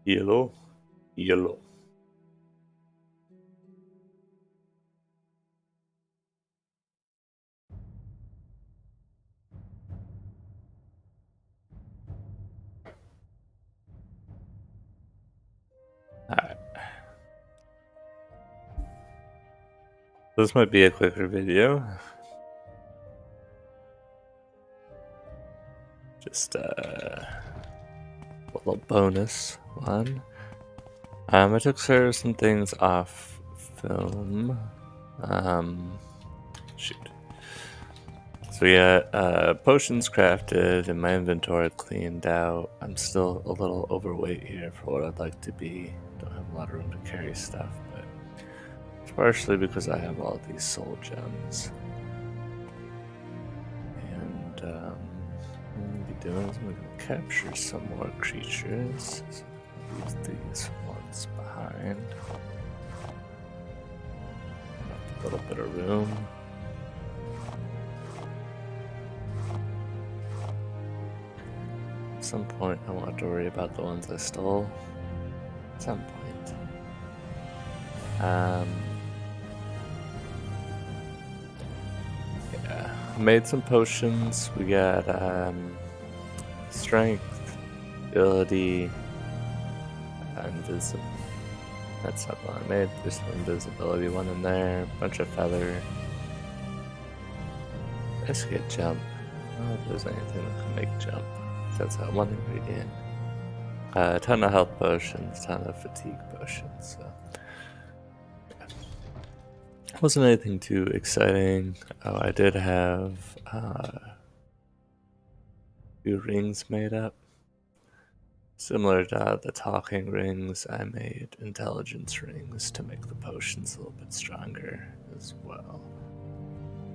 Yellow, yellow. Alright. This might be a quicker video. Just a little bonus one. I took some things off film. Shoot. So we got potions crafted and my inventory cleaned out. I'm still a little overweight here for what I'd like to be. Don't have a lot of room to carry stuff, but it's partially because I have all these soul gems. And what I'm going to be doing is I'm going to capture some more creatures. So leave these ones behind. A little bit of room. At some point, I won't have to worry about the ones I stole. At some point. Yeah, made some potions. We got strength, ability, invisible. That's not what I made. There's an invisibility one in there. Bunch of feather. Let's get jump. I don't know if there's anything that can make jump. That's how one ingredient. A ton of health potions, ton of fatigue potions. So wasn't anything too exciting. Oh, I did have a few rings made up. Similar to the talking rings, I made intelligence rings to make the potions a little bit stronger as well.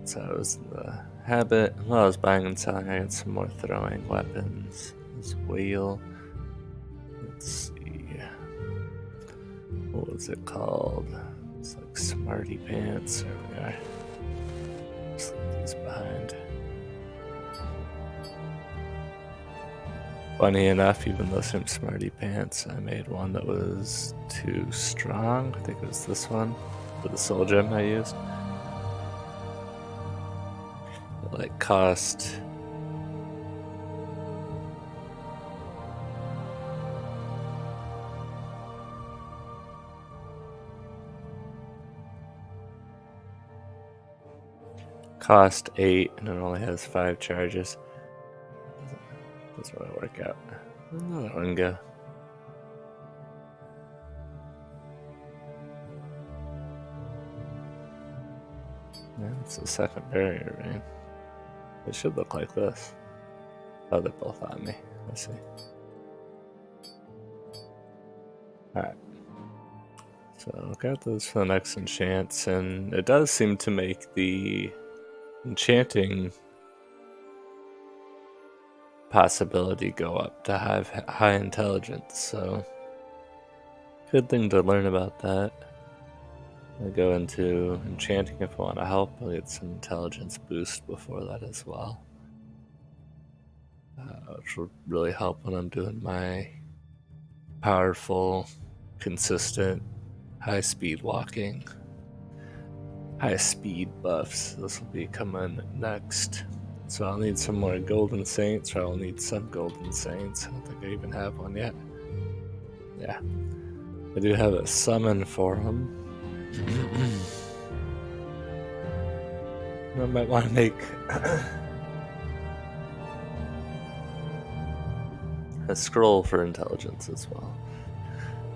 So I was in the habit, while I was buying and selling, I got some more throwing weapons as well. Let's see. What was it called? It's like Smarty Pants. There we are. Just leave these behind. Funny enough, even though some Smarty Pants, I made one that was too strong. I think it was this one for the soul gem I used. It like cost cost 8 and it only has 5 charges. Doesn't really work out. Where'd that one go? Yeah, it's the second barrier, right? It should look like this. Oh, they're both on me. I see. Alright. So got those for the next enchants, and it does seem to make the enchanting possibility go up to have high intelligence, so good thing to learn about that. I go into enchanting if I want to help. I'll get some intelligence boost before that as well, which will really help when I'm doing my powerful, consistent, high speed walking, high speed buffs. This will be coming next. So I'll need some more golden saints, or I'll need some golden saints. I don't think I even have one yet. Yeah. I do have a summon for him. I might want to make a scroll for intelligence as well.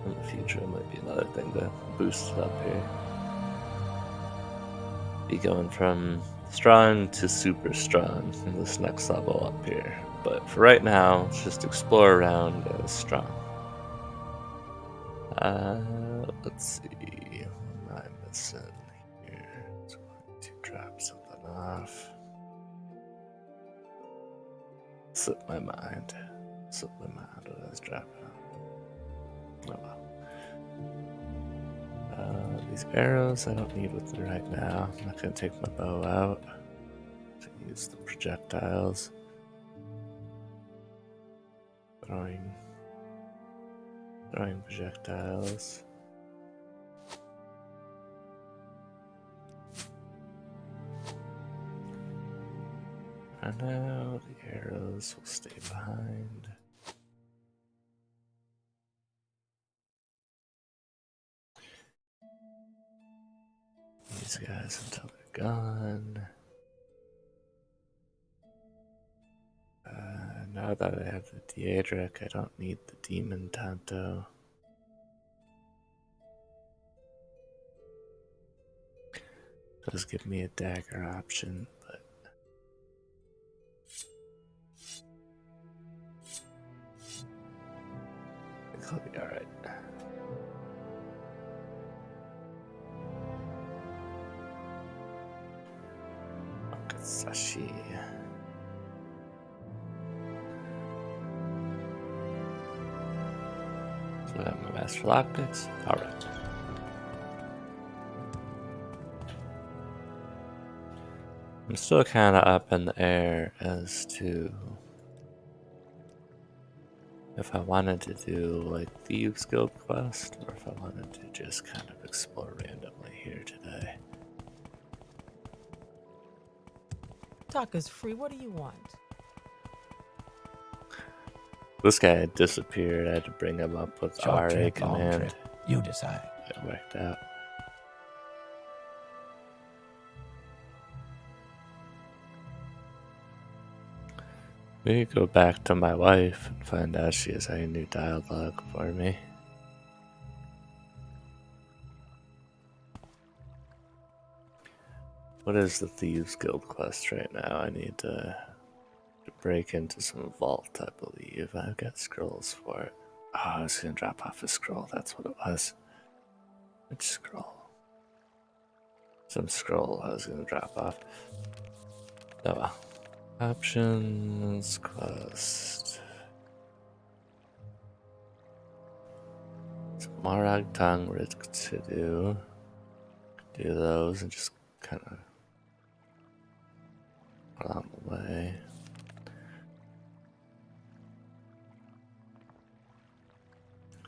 In the future, it might be another thing to boost it up here. Be going from strong to super strong in this next level up here. But for right now, let's just explore around as strong. Let's see. What am I missing here? So I need to drop something off. Slip my mind. What I was dropping off. Oh well. These arrows I don't need with me right now. I'm not going to take my bow out to use the projectiles. Throwing Throwing projectiles. And now the arrows will stay behind. These guys until they're gone. Now that I have the Deadric, I don't need the Demon Tanto. Does give me a dagger option, but I think I'll be alright. Sashi. So I have my master lockpicks. Alright. I'm still kind of up in the air as to if I wanted to do like Thieves Guild quest or if I wanted to just kind of explore randomly here today. Talk is free. What do you want? This guy had disappeared. I had to bring him up with Short RA trip, command. long trip. You decide. It worked out. We could go back to my wife and find out she has any new dialogue for me. What is the Thieves Guild quest right now? I need to break into some vault, I believe. I've got scrolls for it. Oh, I was going to drop off a scroll. That's what it was. Which scroll? Some scroll I was going to drop off. Oh well. Options, quest. Some Morag tongue risk to do. Do those and just kind of put on the way.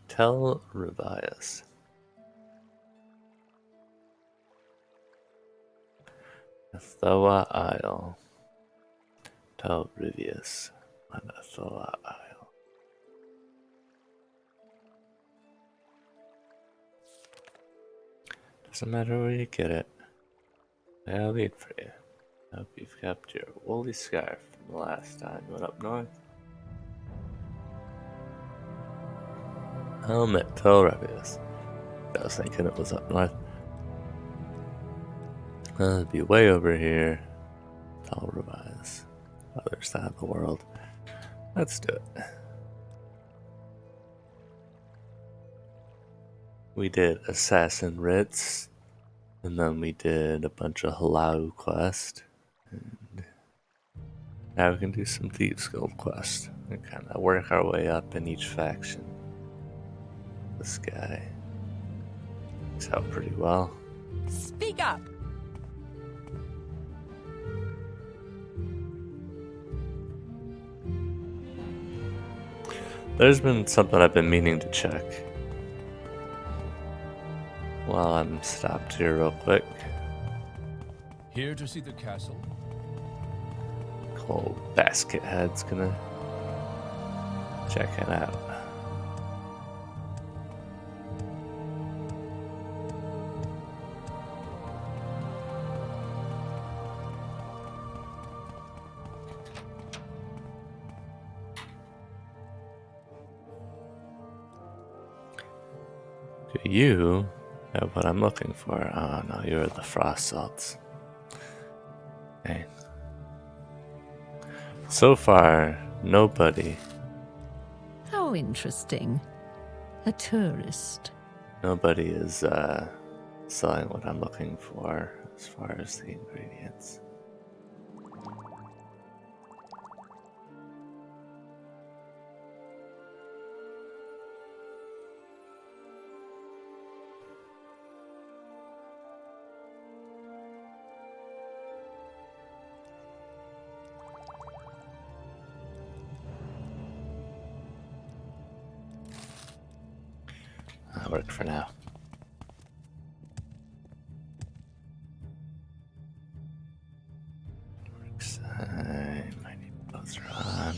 Tell Rubius. Athoa Isle. Tell Rubius on Athoa Isle. Doesn't matter where you get it. I'll wait for you. Hope you've kept your woolly scarf from the last time you went up north. Helmet, tell Rubius. I was thinking it was up north. It'd be way over here. Tell Rubius. Other side of the world. Let's do it. We did Assassin Ritz, and then we did a bunch of Halau quest, and now we can do some Thieves Guild quest and kind of work our way up in each faction. This guy is out pretty well. Speak up. There's been something I've been meaning to check while I'm stopped here real quick. Here to see the castle. Cool basket head's gonna check it out. Do you have what I'm looking for? Oh no, you're the frost salts. Dang. So far, nobody How interesting. A tourist. is selling what I'm looking for as far as the ingredients. work for now. Works. My name goes on.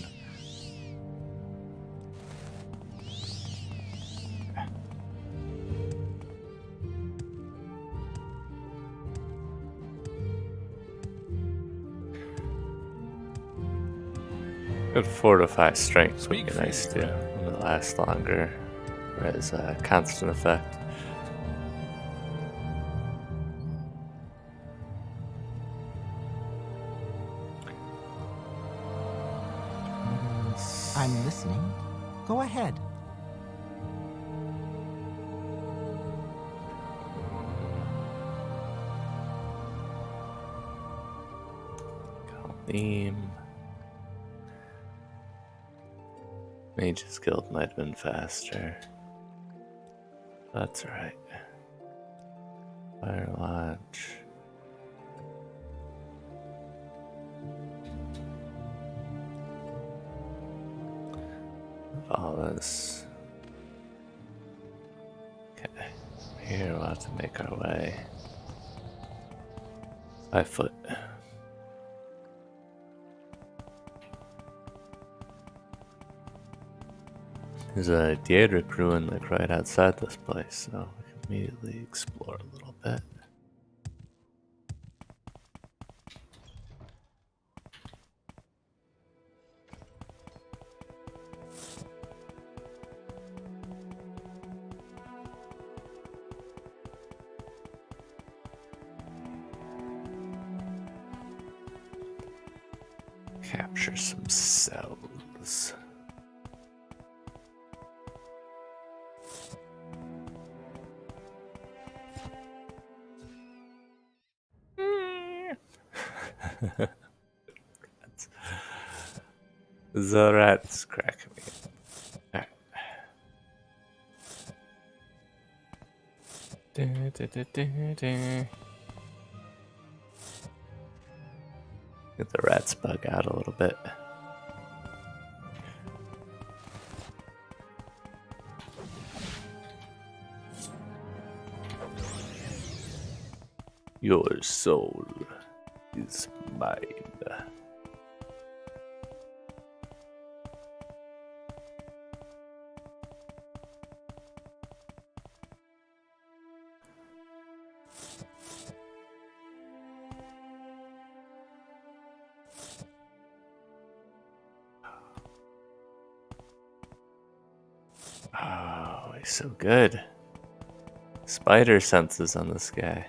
Good fortify strength would be nice too. It would last longer. As a constant effect. I'm listening. Go ahead. Theme. Mage's Guild might have been faster. That's alright. Fire Lodge. Valas. Okay. Here we'll have to make our way by foot. There's a Deadric ruin like right outside this place, so we can immediately explore a little bit. Capture some cells. The rat's cracking me up. Get the rats bug out a little bit. Your soul is mine. Oh, he's so good. Spider senses on this guy.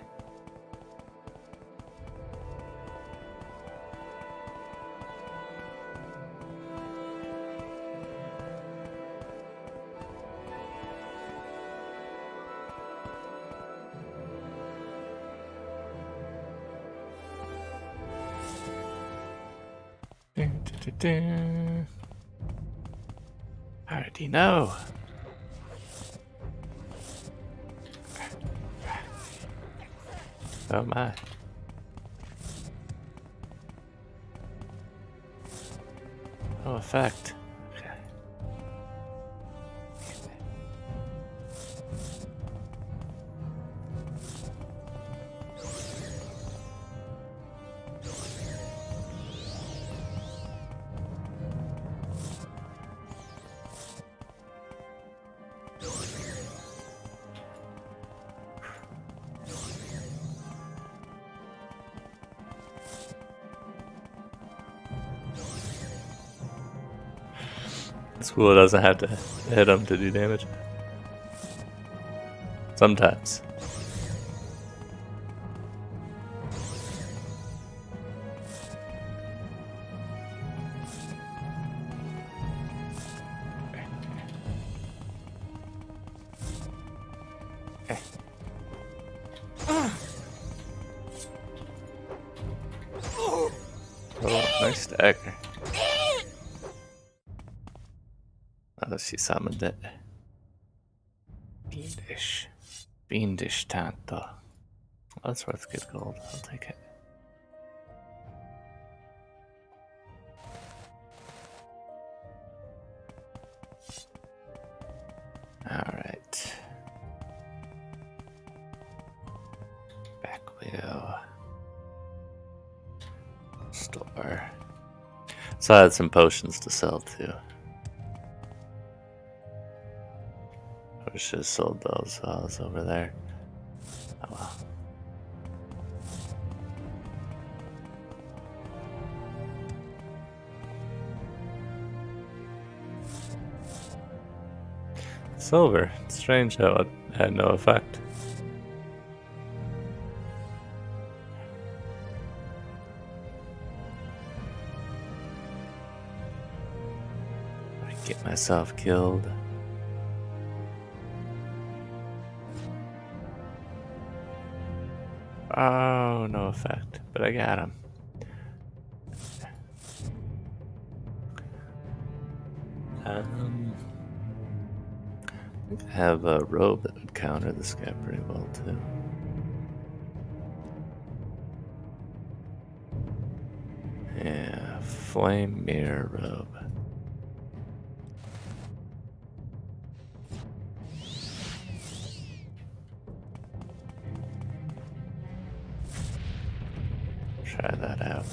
How did he know? Oh my. No effect. Okay. Soule doesn't have to hit him to do damage. Sometimes. Oh, nice dagger. Oh, she summoned it. Fiendish. Fiendish tanto. Oh, that's worth good gold. I'll take it. Alright. So I had some potions to sell too. I should have sold those while I was over there. Oh well. Silver. It's strange how it had no effect. I get myself killed. Oh, no effect, but I got him. I think I have a robe that would counter this guy pretty well too. Yeah, flame mirror robe. Try that out.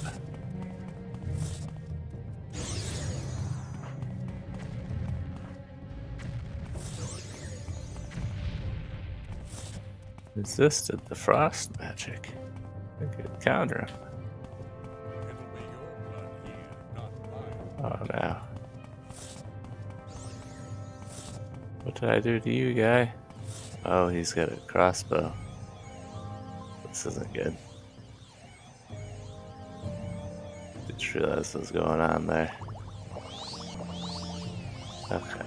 Resisted the frost magic. I could counter him. Oh no. What did I do to you, guy? Oh, he's got a crossbow. This isn't good. Didn't realize what was going on there. Okay.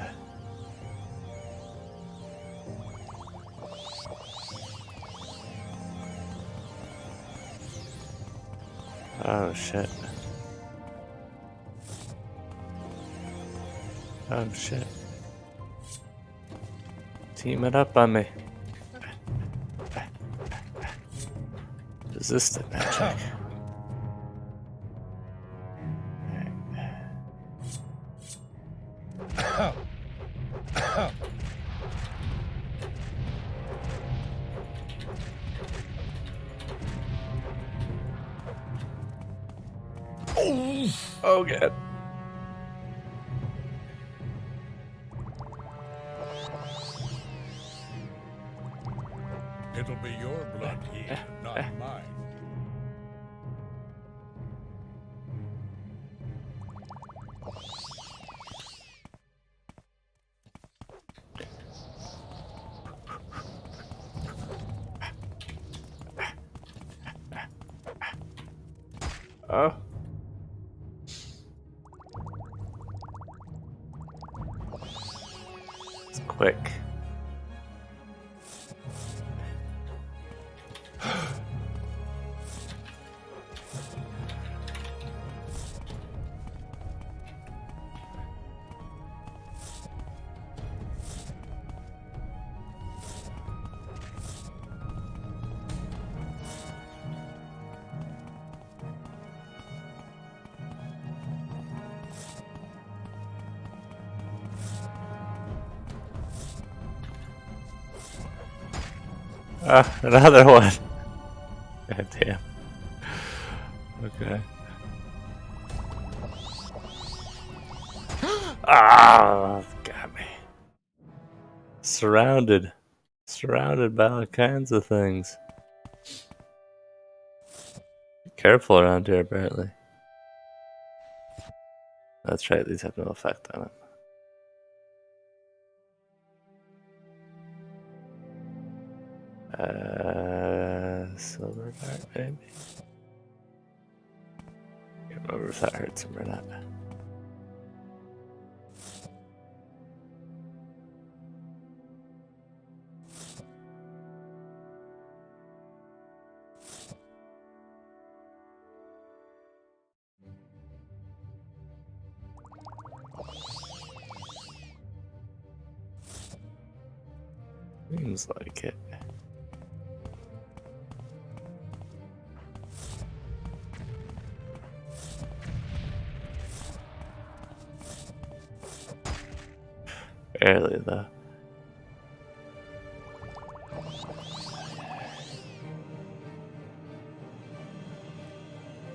Oh shit. Oh shit. Team it up on me. Resistant magic. Oh god. It'll be your blood here, not mine. Oh. It's quick. Another one. God damn. Okay. Ah, got me. Surrounded. Surrounded by all kinds of things. Be careful around here, apparently. That's right, these have no effect on it. Silver dart, maybe? Can't remember if that hurts him or not. Seems like it. Barely, though.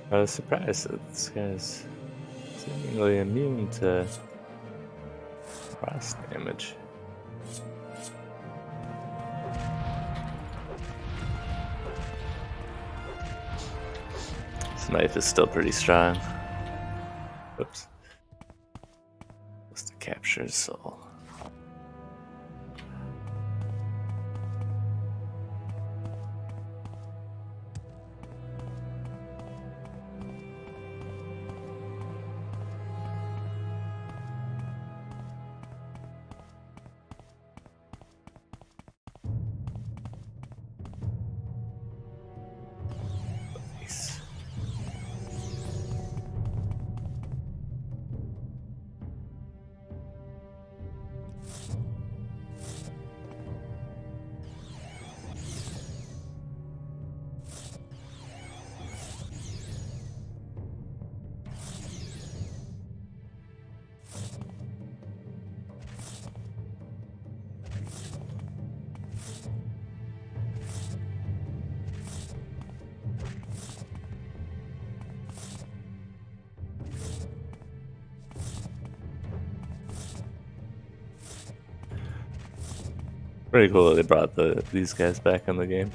I was surprised that this guy's seemingly immune to frost damage. This knife is still pretty strong. Oops. Supposed to capture his soul. Nice. Pretty cool that they brought these guys back in the game.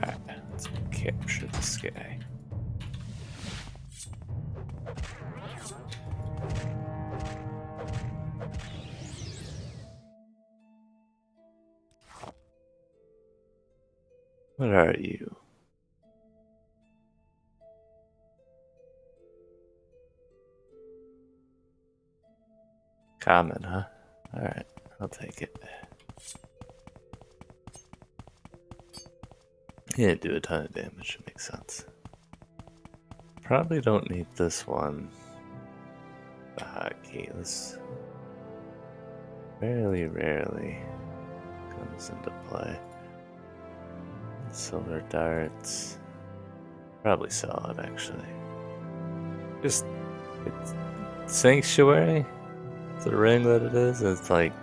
Alright, let's capture this guy. What are you? Common, huh? Alright, I'll take it. He didn't do a ton of damage, it makes sense. Probably don't need this one. The hotkey. This very rarely comes into play. Silver darts. Probably solid, actually. Just it's Sanctuary. The ring that it is, it's like.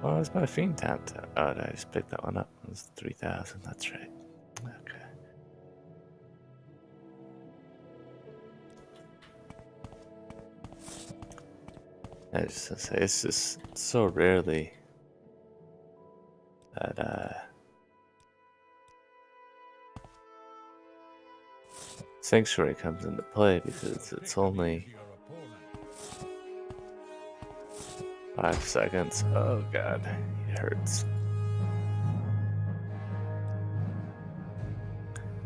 Oh, it's my Fiend Taunt. Oh, did I just pick that one up? It was 3,000, that's right. Okay. I was just gonna say, it's just so rarely that, Sanctuary comes into play because it's only 5 seconds. Oh god, it hurts.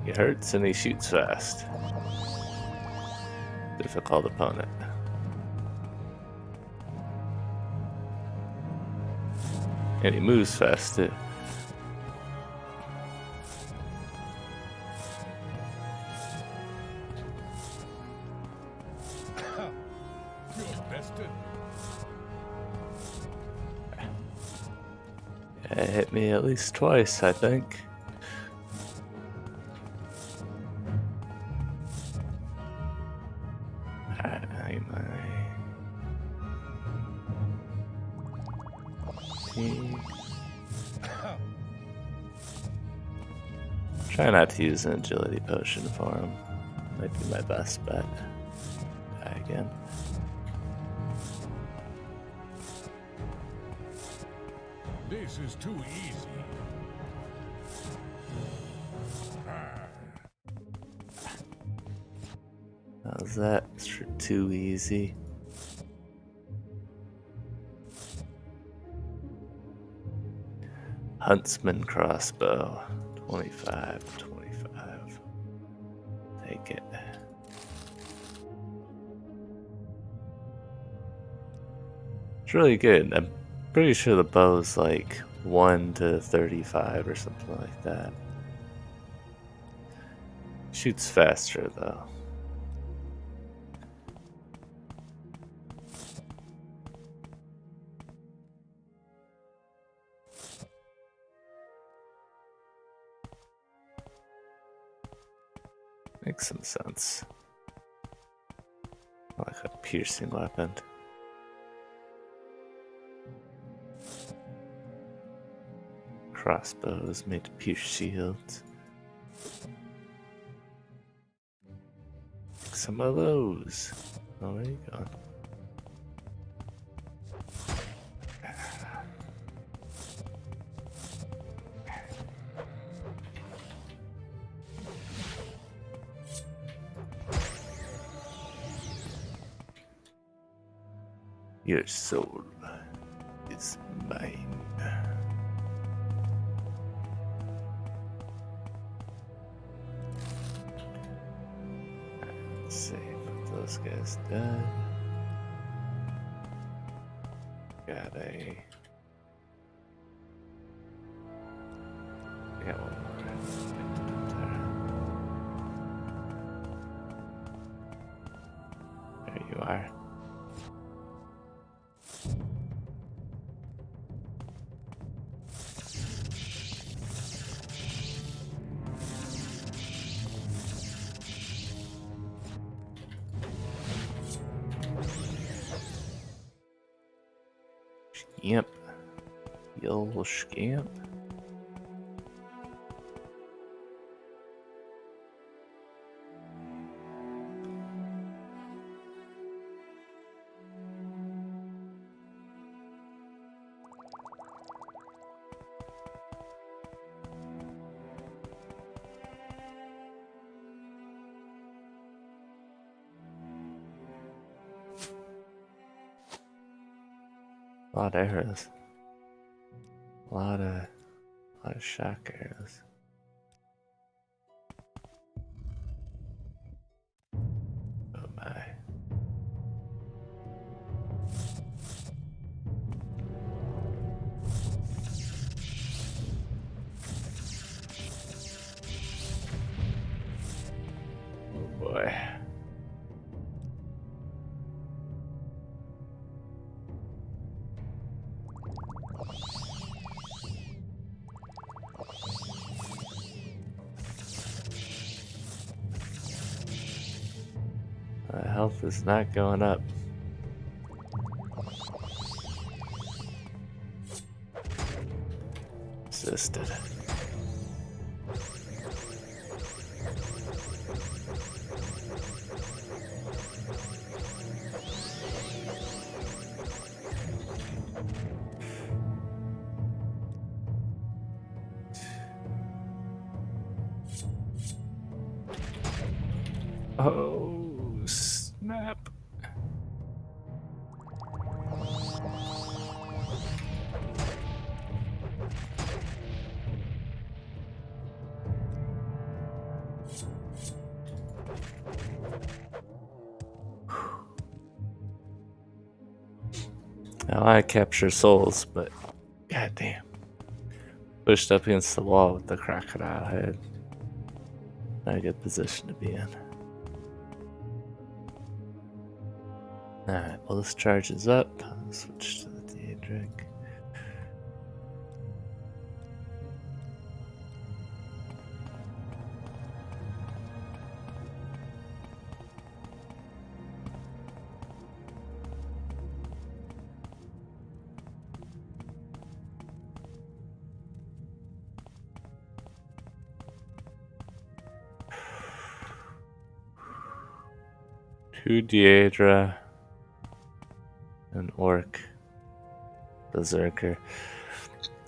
He hurts and he shoots fast. Difficult opponent. And he moves fast too. It hit me at least twice, I think. Try not to use an agility potion for him. Might be my best bet. Die again. This is too easy. How's that, Mr. Too Easy? Huntsman crossbow. 25, 25. Take it. It's really good. I'm pretty sure the bow's like 1 to 35 or something like that. Shoots faster though. Makes some sense. I like a piercing weapon. Crossbows made to pierce shields. Take some of those. Oh, there you go. Your soul is mine. Let's see, put those guys dead. Got a. I got one more. There you are. Scamp. You little scamp. A lot of arrows. A lot of shock arrows. Oh my. Oh boy. Health is not going up. Assisted. Oh, snap. I want to capture souls, but goddamn. Pushed up against the wall with the crocodile head. Not a good position to be in. Alright, well, this charges up. I'll switch to the Deadric. Two Deadra. An orc. Berserker.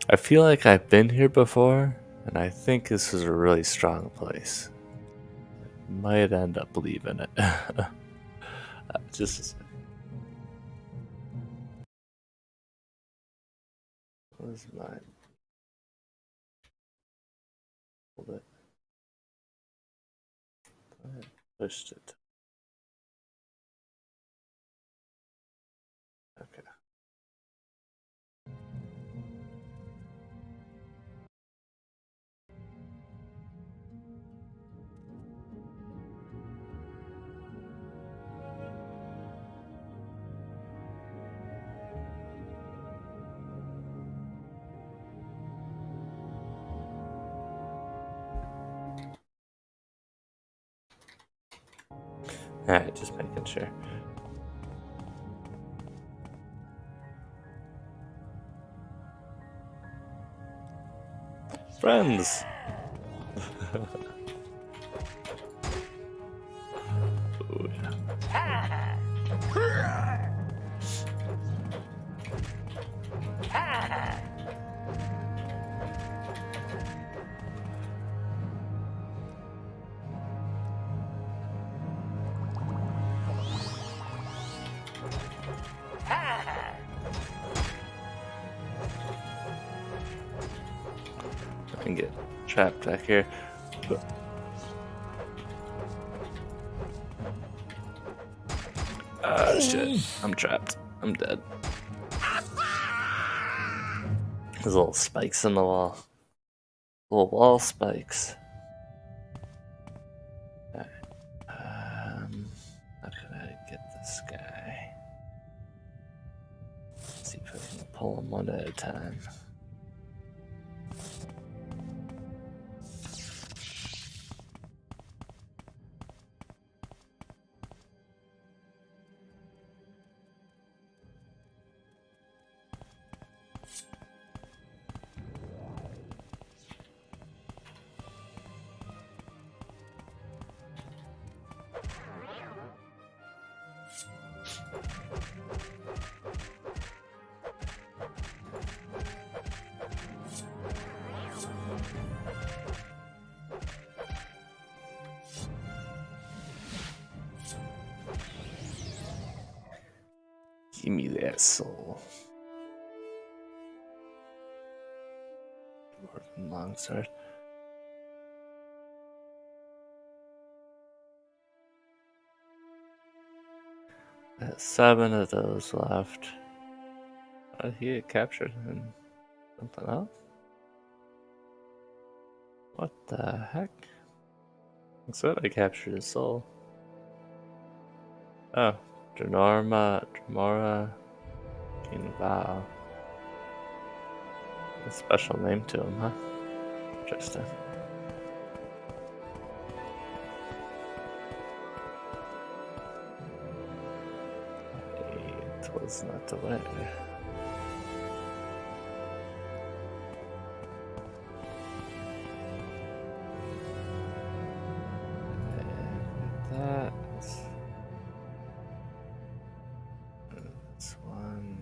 I feel like I've been here before, and I think this is a really strong place. Might end up leaving it. Just a second. What is mine? Hold it. I pushed it. Okay. Alright, just making sure. Friends! Oh, yeah. I can get trapped back here. Ah, shit. I'm trapped. I'm dead. There's little spikes in the wall. Little wall spikes. Alright. How can I get this guy? Let's see if I can pull him one at a time. Give me that soul. Dwarven longsword. I have 7 of those left. How did he get captured in something else? What the heck? I said I captured his soul. Oh, Dramora, King Val. A special name to him, huh? Interesting. It was not the way. That. This one.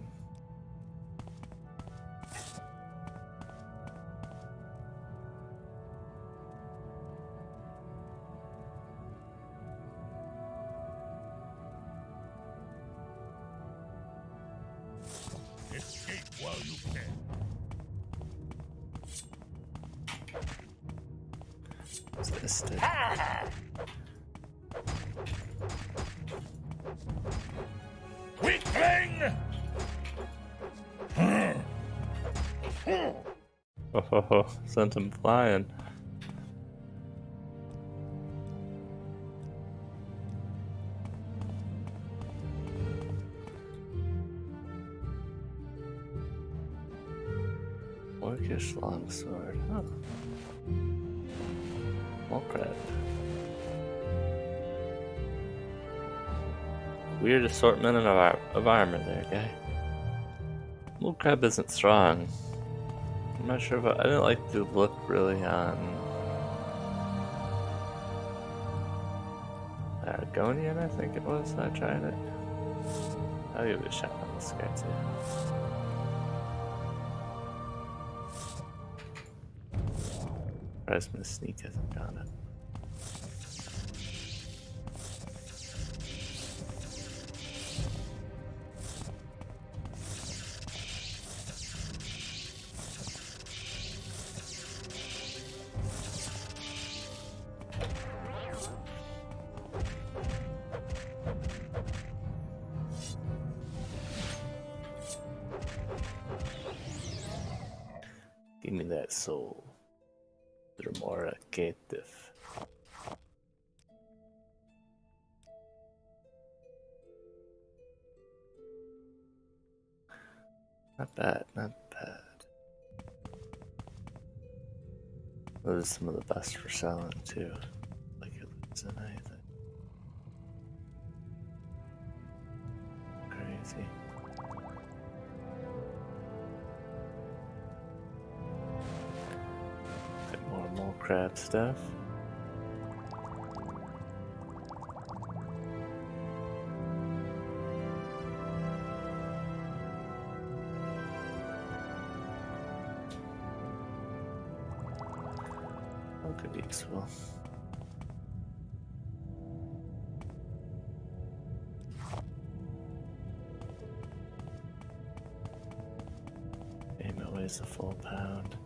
Escape while you can. What's this? Weakling! Oh, sent him flying. Orcish longsword, huh? Mole crab. Weird assortment of armor there, guy. Mole crab isn't strong. I'm not sure, but I didn't like the look really on Argonian, I think it was. I tried it. I'll give it a shot on this guy too. Surprised my sneak hasn't got it. Give me that soul. Dramora Caitiff. Not bad, not bad. Those are some of the best for selling too. Like it loses in anything. Crazy. crab stuff. That could be useful. Aim it weighs a full pound.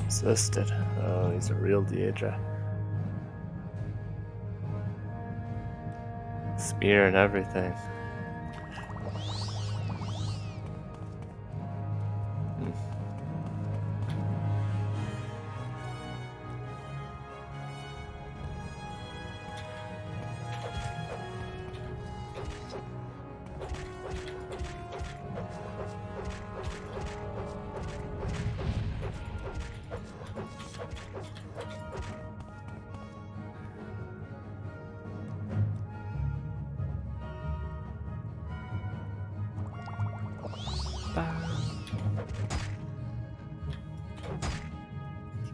Assisted. Oh, he's a real Deidre. Spear and everything.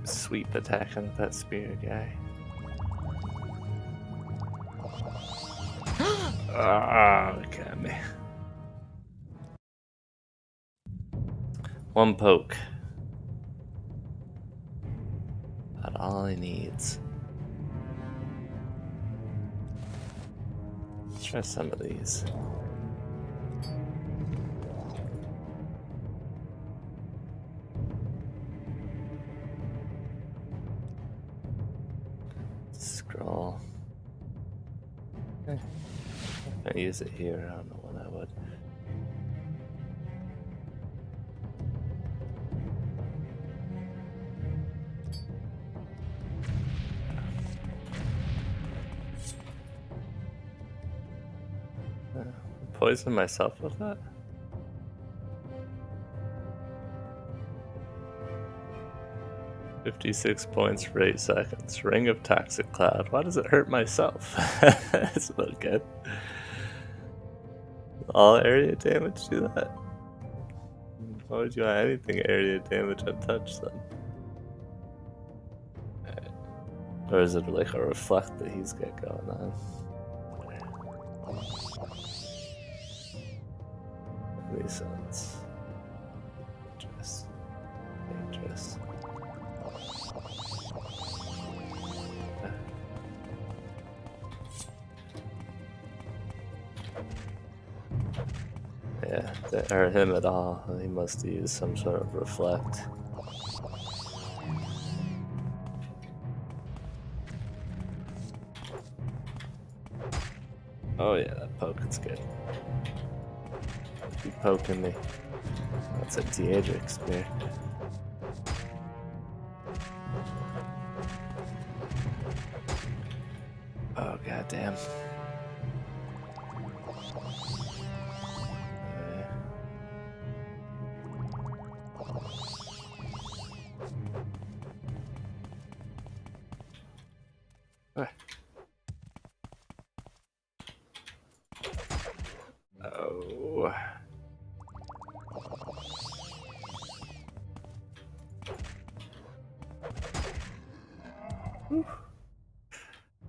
Sweep attacking with that spear guy. Ah, look at me. One poke. About all he needs. Let's try some of these. Scroll. I use it here. I don't know when I would. Poison myself with that? "56 points for 8 seconds. Ring of Toxic Cloud. Why does it hurt myself?" That's not good. All area damage do that? Why would you want anything area damage untouched then? Or is it like a reflect that he's got going on? Makes sense. Dangerous. Dangerous. Yeah, that hurt him at all. He must have used some sort of reflect. Oh yeah, that poke is good. Keep poking me. That's a Deadric spear. Oh goddamn. Oh. Whew.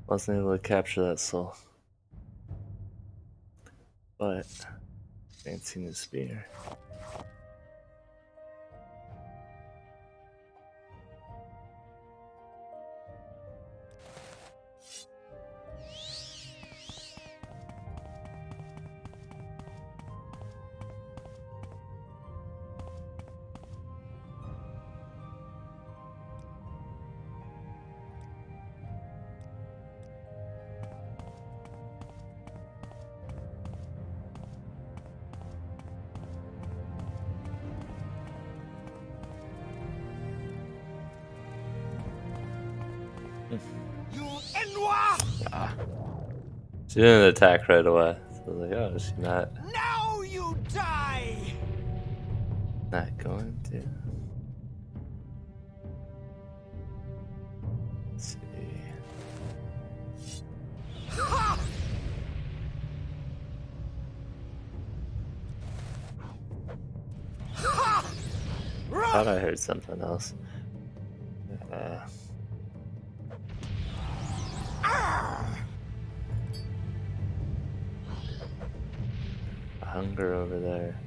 Wasn't able to capture that soul. But fancy the spear. She didn't attack right away. So I was like, oh, is she not? Now you die! Not going to. Let's see. thought I heard something else. Hunger over there.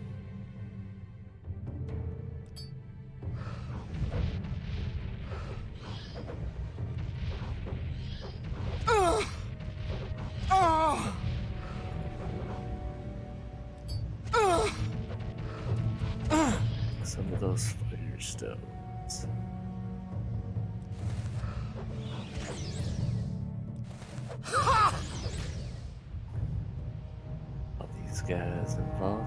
Some of those fire stones. All these guys involved.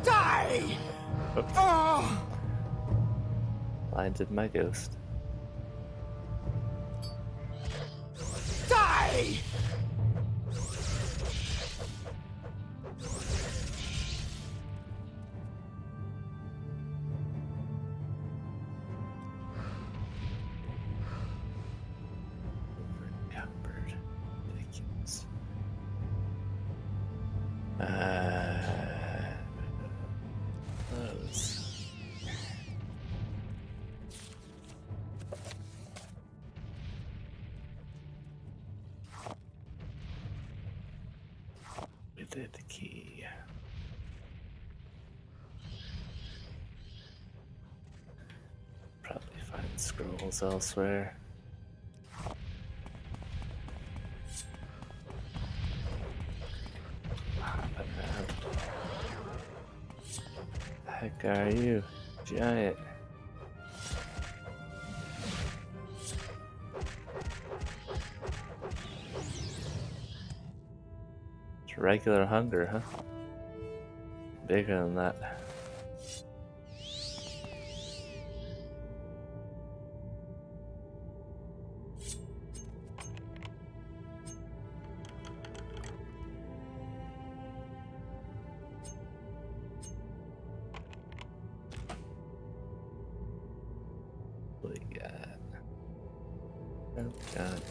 Die! Oops. Blinded my ghost. Die! Cupboard. Ridiculous. Those. We did the key. Probably find scrolls elsewhere. Hopping around. The heck are you? Giant. It's regular hunger, huh? Bigger than that. What do you got? Oh god.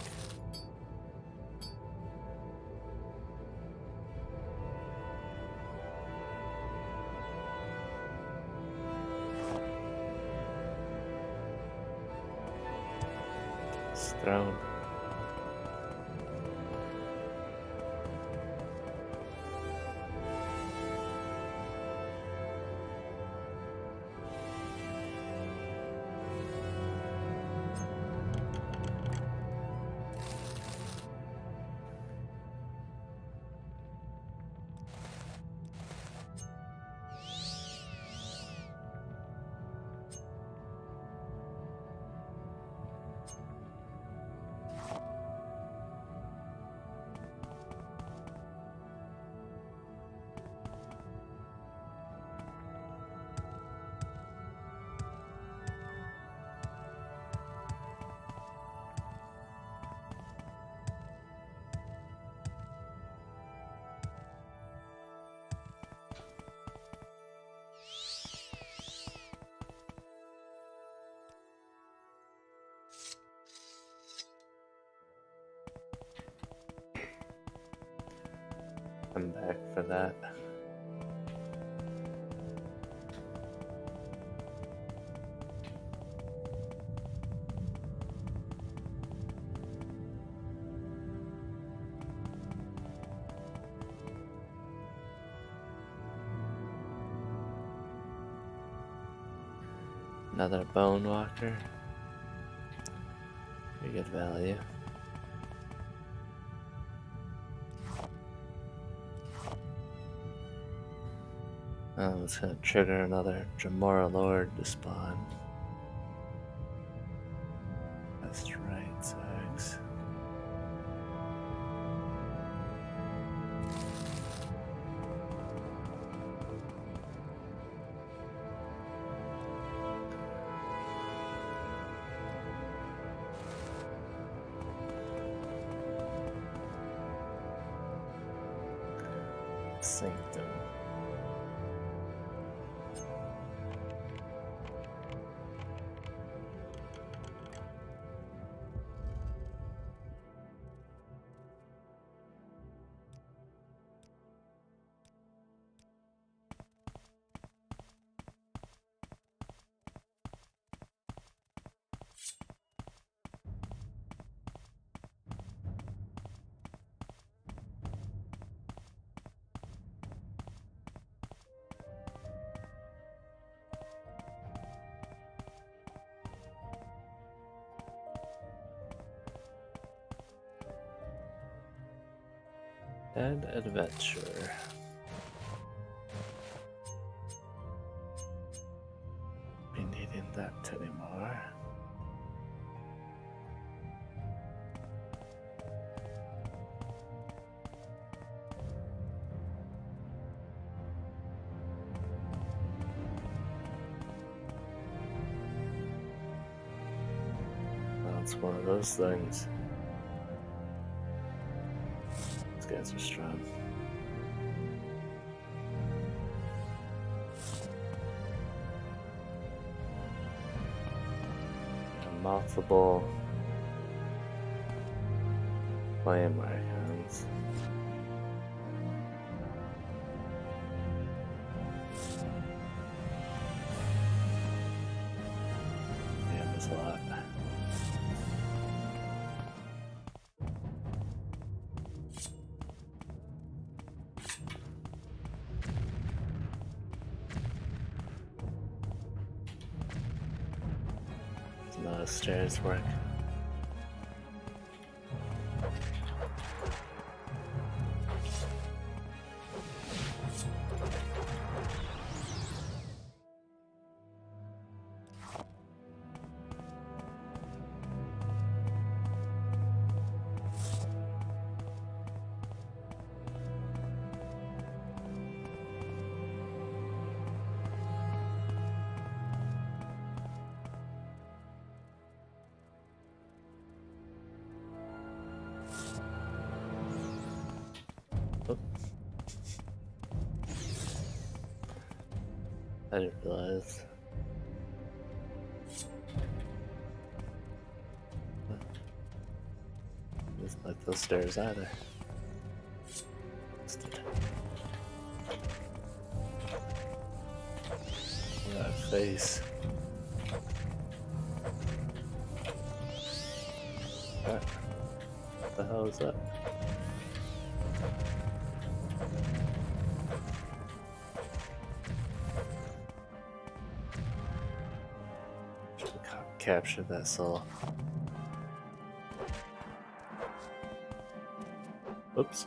It's thrown. I'm back for that. Another bone walker. Pretty good value. Oh, it's gonna trigger another Jamora Lord to spawn. That's right, Zags. Sanctum. And adventure. Be needing that anymore. It's one of those things. These guys are strong. Multiple flame icons. Yeah, there's a lot. No stairs work. I didn't realize. Doesn't like those stairs either. That face. What the hell is that? Capture that soul. Oops.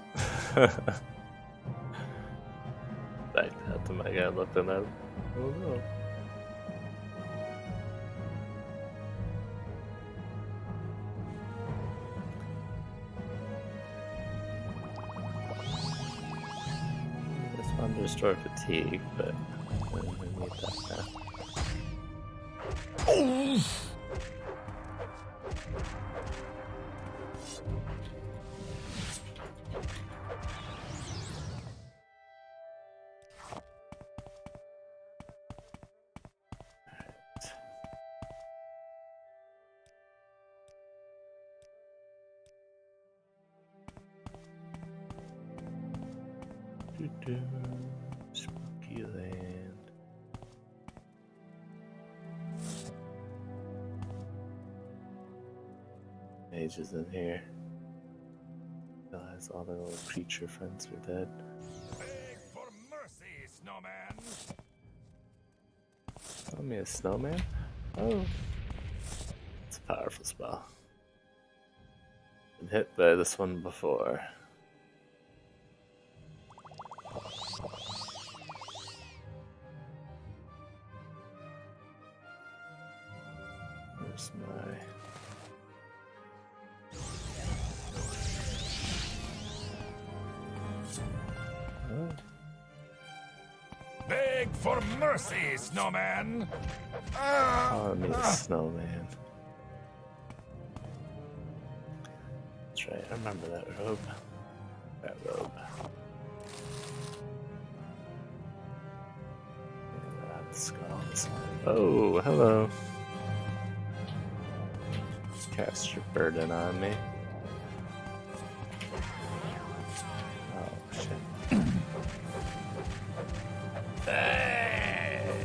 Back out to my guy looking at him. Oh no. This one to restore fatigue, but I don't really need that now. Spooky land. Mages in here. Realize all the little creature friends are dead. Beg for mercy, snowman! Call me a snowman? Oh. It's a powerful spell. Been hit by this one before. Where's my... Oh. Beg for mercy, snowman! Call me a snowman. That's right, I remember that robe. That robe. Skulls. Oh, hello. Cast your burden on me. Oh, shit. Hey!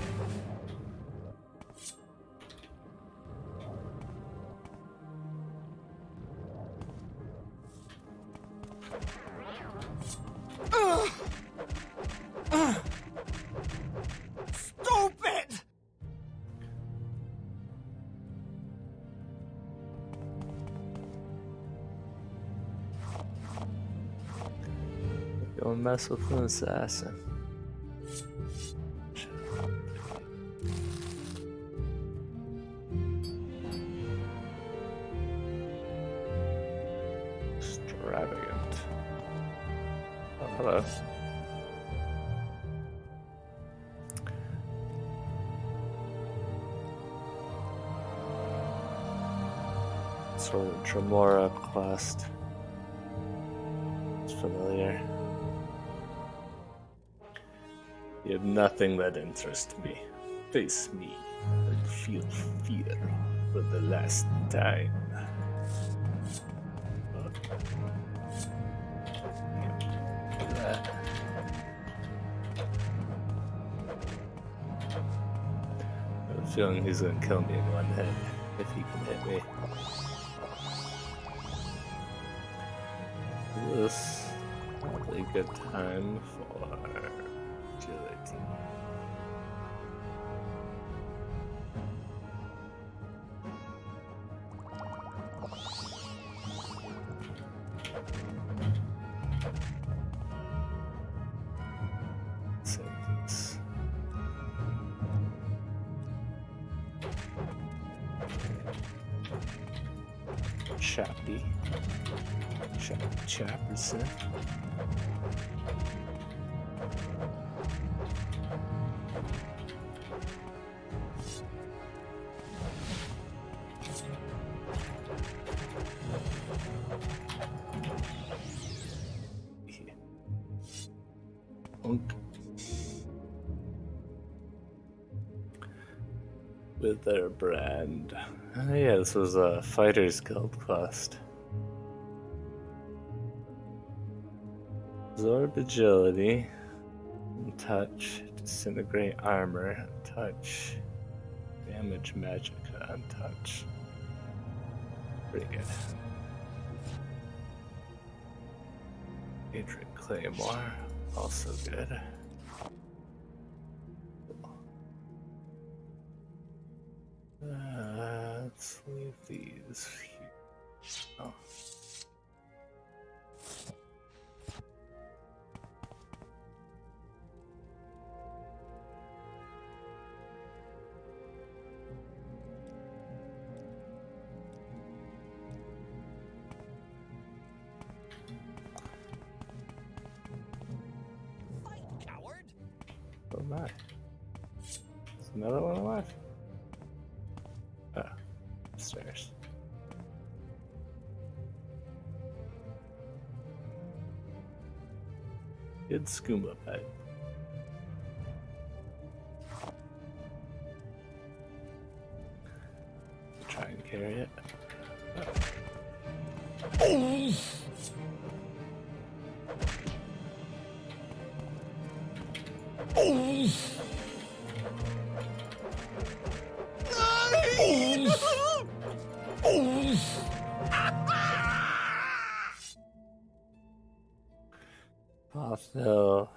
Stupid! Don't mess with an assassin. Extravagant. Oh, hello. Sort of Tremora quest. It's familiar. You have nothing that interests me. Face me and feel fear for the last time. That. I have a feeling he's gonna kill me in one hit if he can hit me. This is probably a good time for agility. Save this. Chappy. Chapperson. With their brand. Oh yeah, this was a Fighters Guild quest. Absorb agility, and touch, disintegrate armor, and touch, damage magicka, and touch. Pretty good. Deadric Claymore, also good. Let's leave these here. Oh. Oh my. There's another one alive. Oh, upstairs. Good skooma pipe. Try and carry it. Oh. Oh. Also,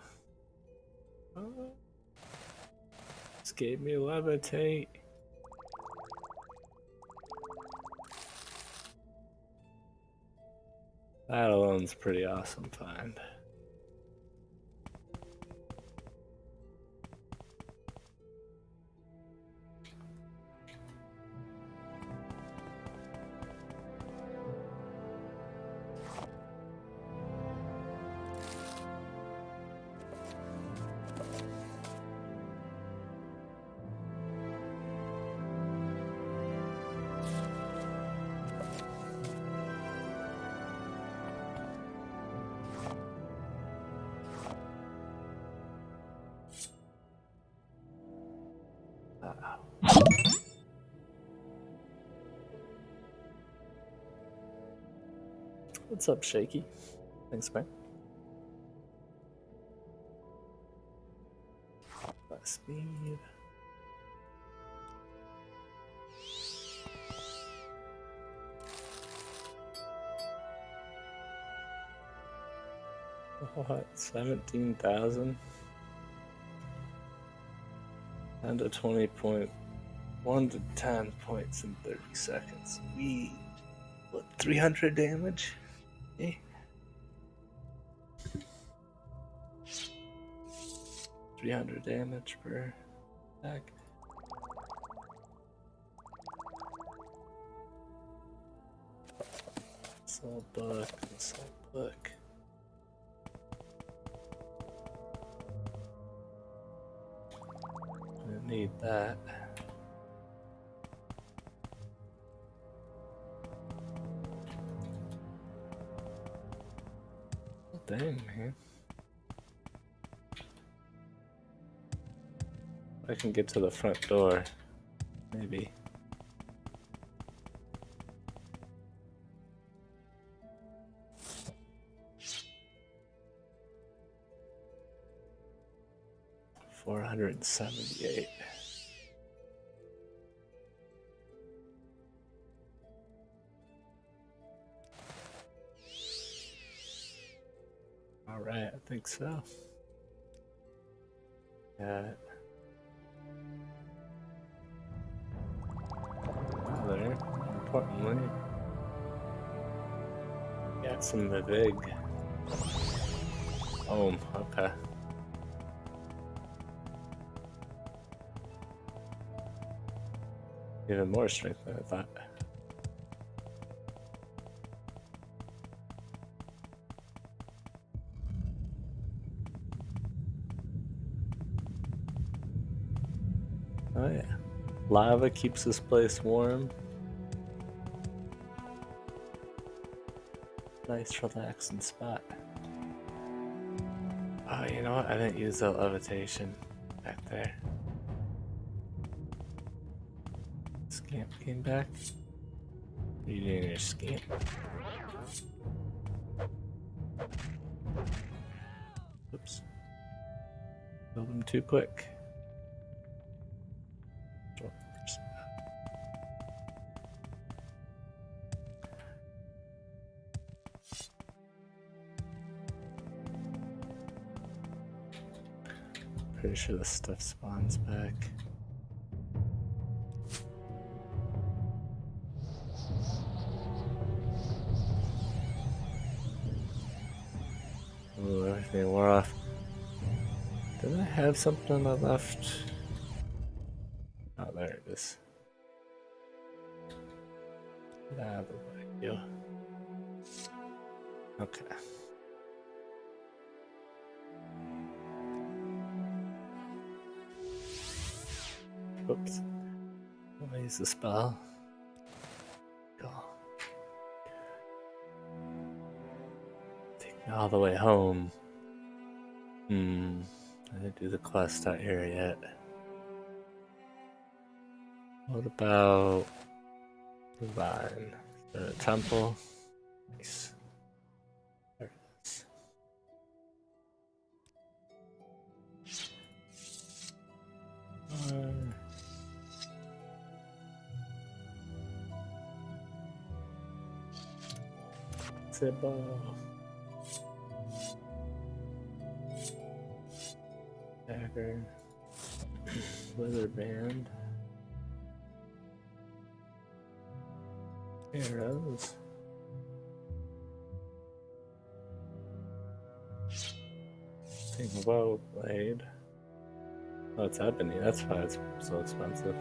this gave me levitate. That alone's a pretty awesome find. What's up, Shaky? Thanks, man. Speed. What? 17,000? And a 20.1 to 10 points in 30 seconds. What, 300 damage? Eh? 300 damage per attack. Assault book, assault book. I need that. Oh, dang, man. I can get to the front door, maybe. $478. All right, I think so. There. Importantly, got some Vig. Oh, okay. Even more strength than I thought. Oh yeah. Lava keeps this place warm. Nice relaxing spot. Oh, you know what? I didn't use that levitation back there. Scamp came back. What are you doing here, Scamp? Oops. Killed him too quick. Pretty sure the stuff spawns back. Oh, everything wore off. Did I have something on my left? Oh, there it is. Get out of the way, yo. Okay. Oops. I'll use the spell. Go. Take me all the way home. I didn't do the quest out here yet. What about the vine? Is there a temple? Nice. There it is. Sebo. Dagger. Wither band. Arrows. Whoa, blade. Oh, it's ebony. That's why it's so expensive.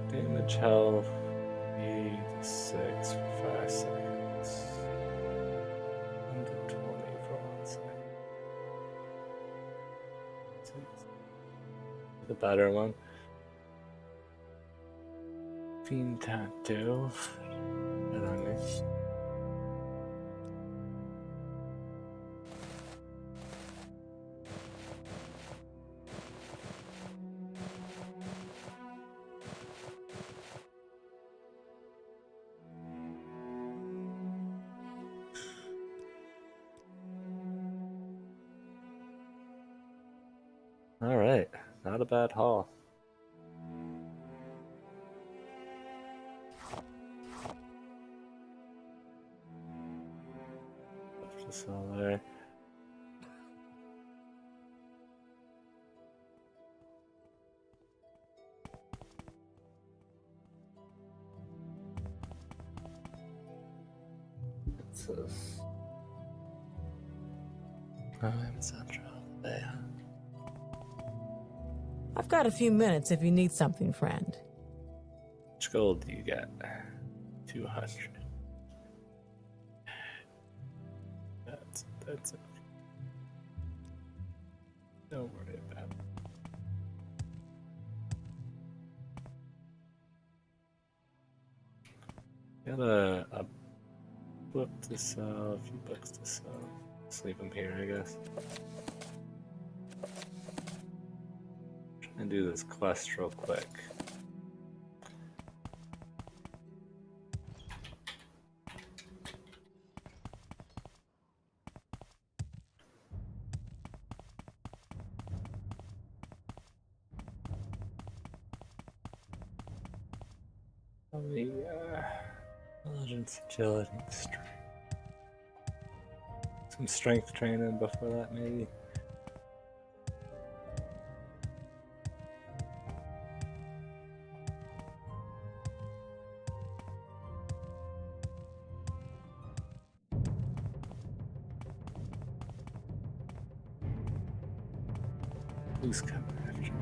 Damage health. 86 for 5 seconds. 120 for 1 second. The better one. Fiend tattoo. Put on me. All right, not a bad haul. Just all there. What's this? I'm central today, huh? I've got a few minutes if you need something, friend. Which gold do you got? 200. That's okay. Don't worry about it. Got a book to sell, a few books to sell. Just leave them here, I guess. Try and do this quest real quick. Intelligence, agility, strength. Some strength training before that, maybe. Who's coming after me?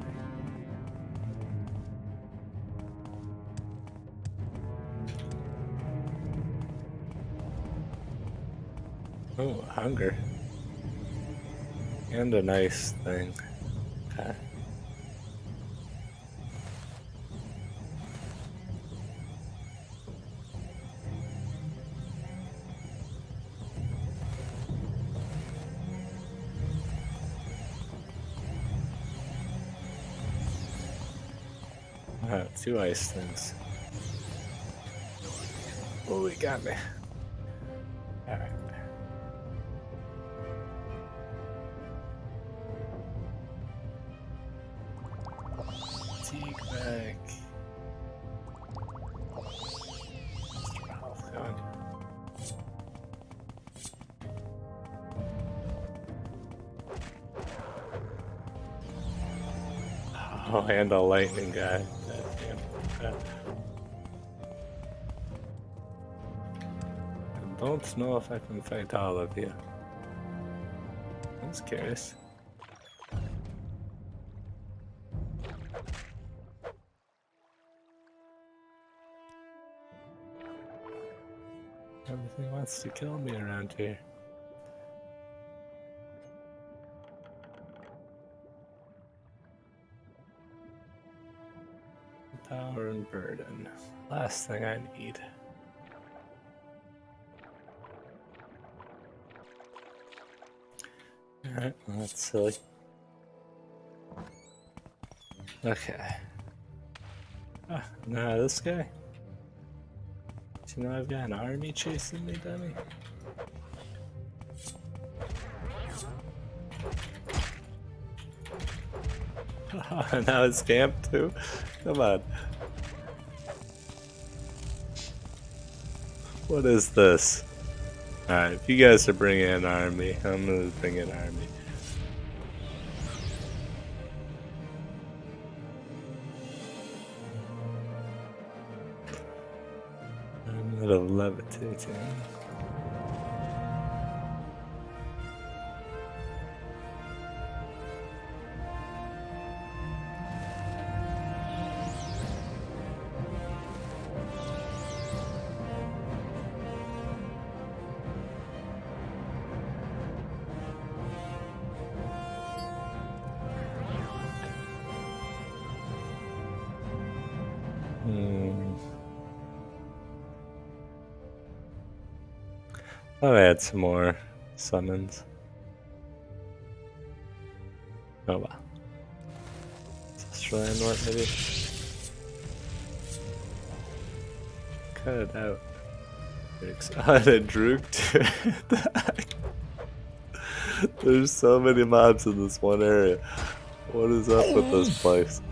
Oh, hunger. And a nice thing. Okay. Two ice things. Oh, he got me. Alright. Fatigue back. Extra health going. Oh, and a lightning guy. I don't know if I can fight all of you. I was curious. Everything wants to kill me around here. Power and burden. Last thing I need. Alright, well that's silly. Okay. Ah, nah, this guy. Do you know I've got an army chasing me, dummy? Now it's camped too? Come on. What is this? Alright, if you guys are bringing an army, I'm gonna bring an army. I'm little levitating. I'll add some more summons. Oh well. Let's try and what maybe? Cut it out. Oh, the Droog too. There's so many mobs in this one area. What is up with this place?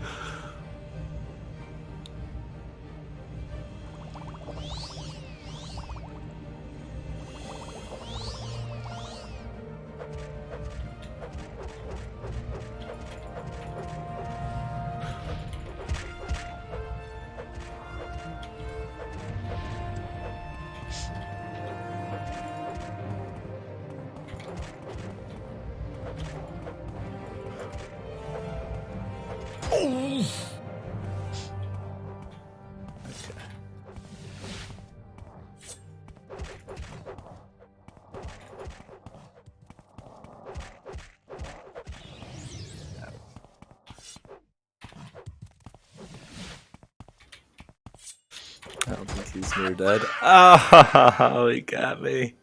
I don't think he's near dead. Oh, he got me.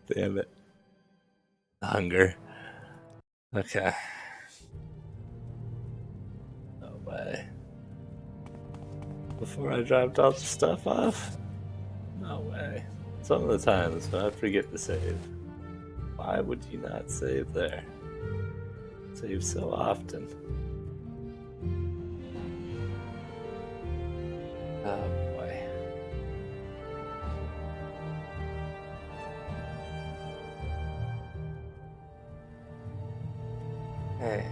Damn it. Hunger. Okay. No way. Before I dropped all the stuff off? No way. Some of the times when I forget to save. Why would you not save there? Save so often. Oh boy. Hey.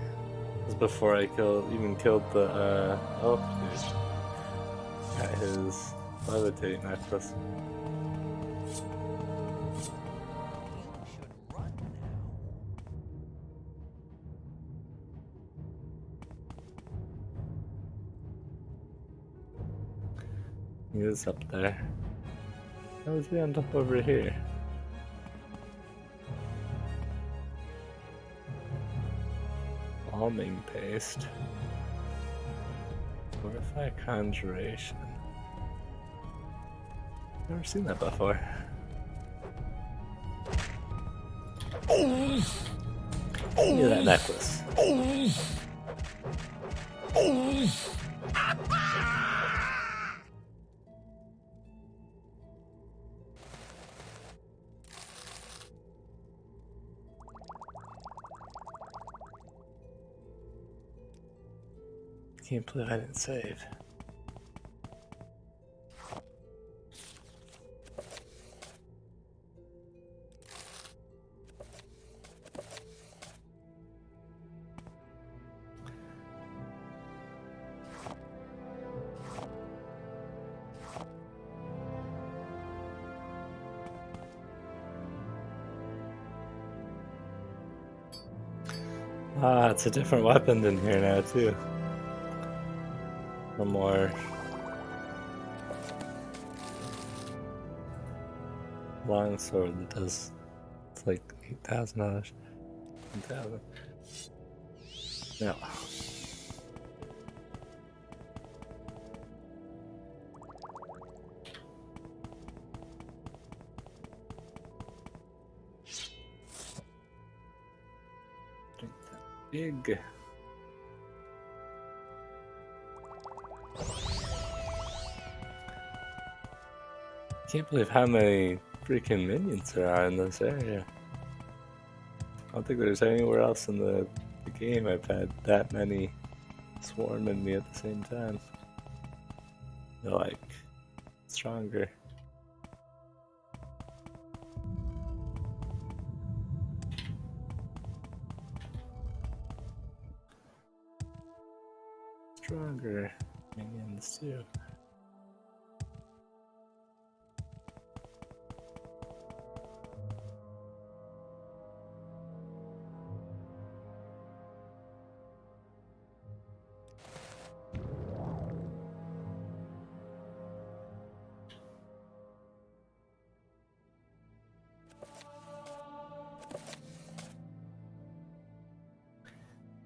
This was before I even killed the elf dude. Got his levitate necklace. He was up there. How was he end up over here? Calming paste. Fortify conjuration. Never seen that before. Give me that necklace. Can't believe I didn't save. Ah, it's a different weapon in here now too. No more long sword that does, it's like $8,000. 10,000. No. Drink that big. Can't believe how many freaking minions there are in this area. I don't think there's anywhere else in the game I've had that many swarming me at the same time. They're like stronger. Stronger minions too.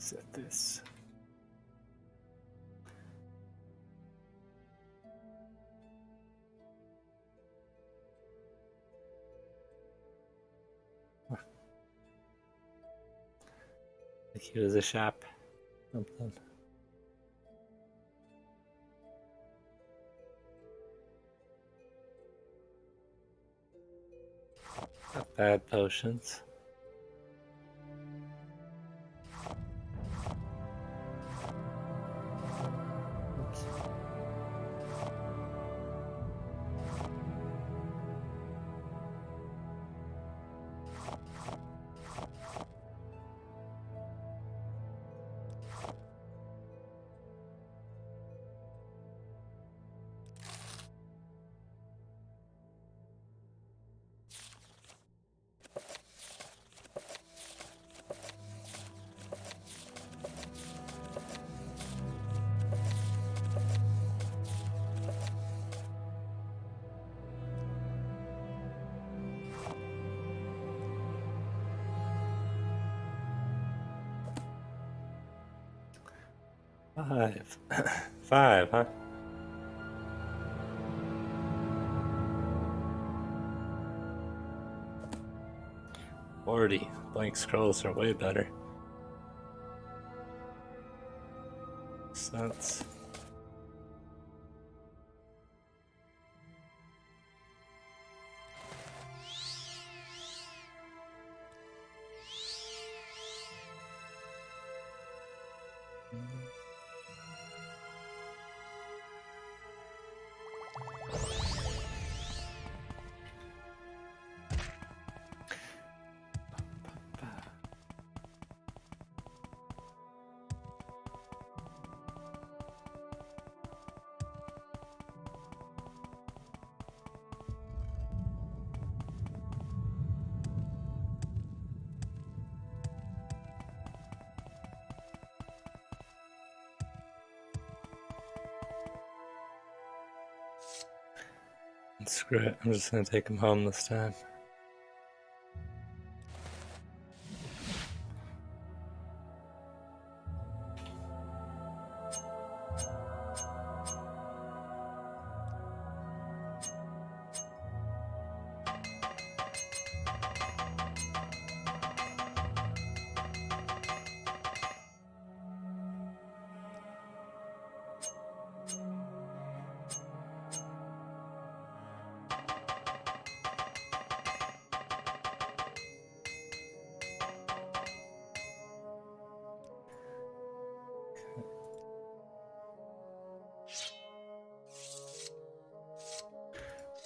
Set this. Like he was a shop. Something. Not bad potions. Oops. 5. 5, huh? Blank scrolls are way better. Sense. Screw it, I'm just gonna take him home this time.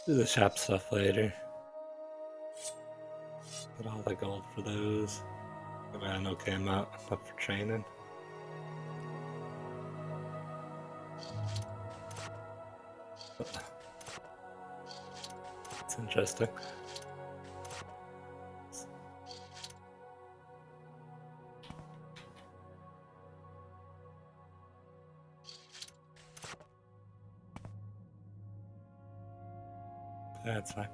Do the shop stuff later. Put all the gold for those. Maybe I know came out up for training. It's interesting. That's fine.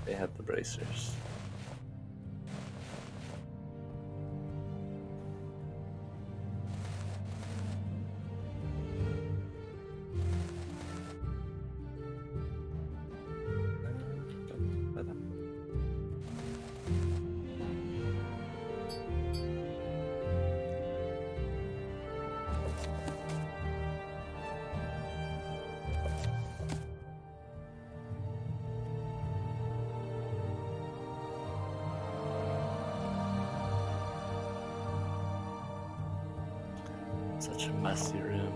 They had the bracers. Such a messy room.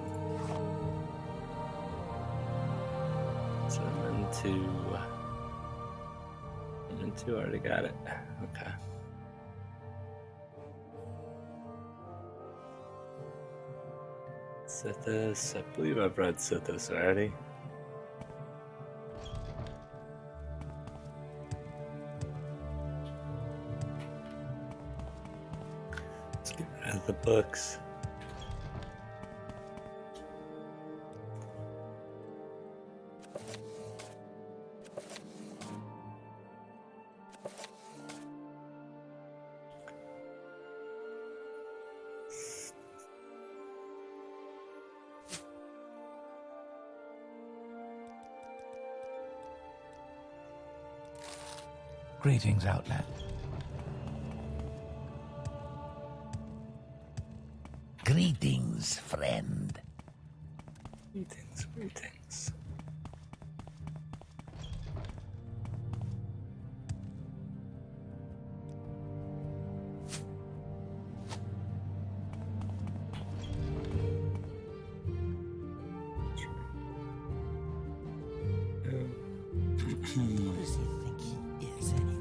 So I'm into already got it. Okay. Sithis, I believe I've read Sithis already. Let's get rid of the books. Greetings, Outland. Greetings, friend. Greetings, greetings. What does he think he is, anyway?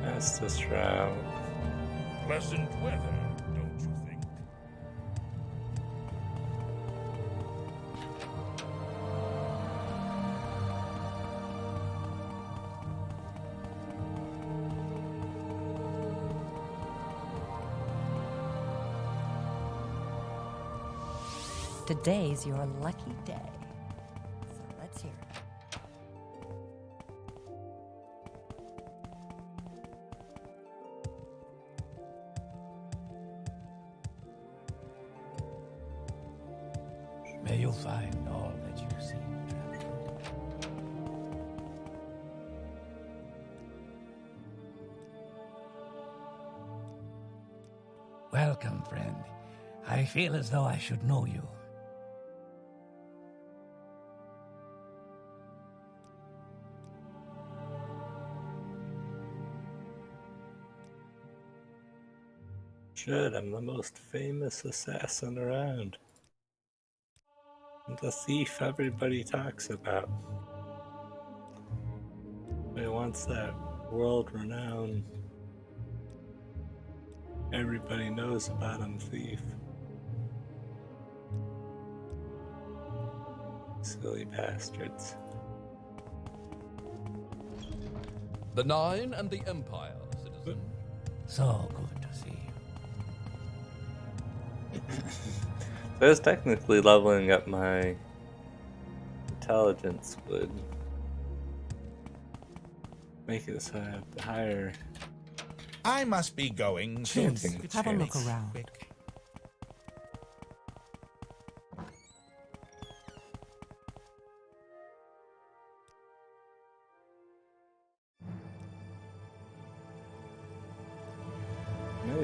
That's this route. Pleasant weather, don't you think? Today's your lucky day. So let's hear it. May you find all that you seek, traveler. Welcome, friend. I feel as though I should know you. Shit, I'm the most famous assassin around. I'm the thief everybody talks about. He wants that world-renowned, everybody knows about him thief. Silly bastards. The Nine and the Empire, citizen. So good to see you. So I was technically leveling up my intelligence would make it so I have the higher I must be going soon. enchanting Have a look chance. around.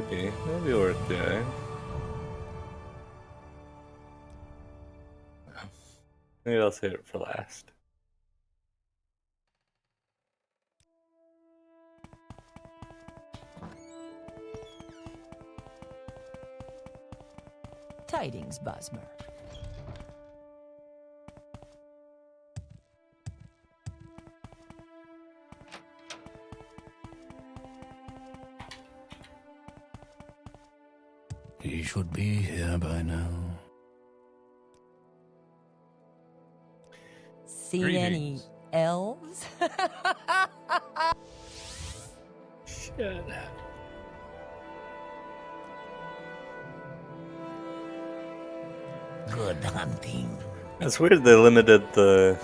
Maybe worth doing. Maybe I'll save it for last. Tidings, Bosmer. He should be here by now. See any elves? Shut up. Good hunting. It's weird they limited the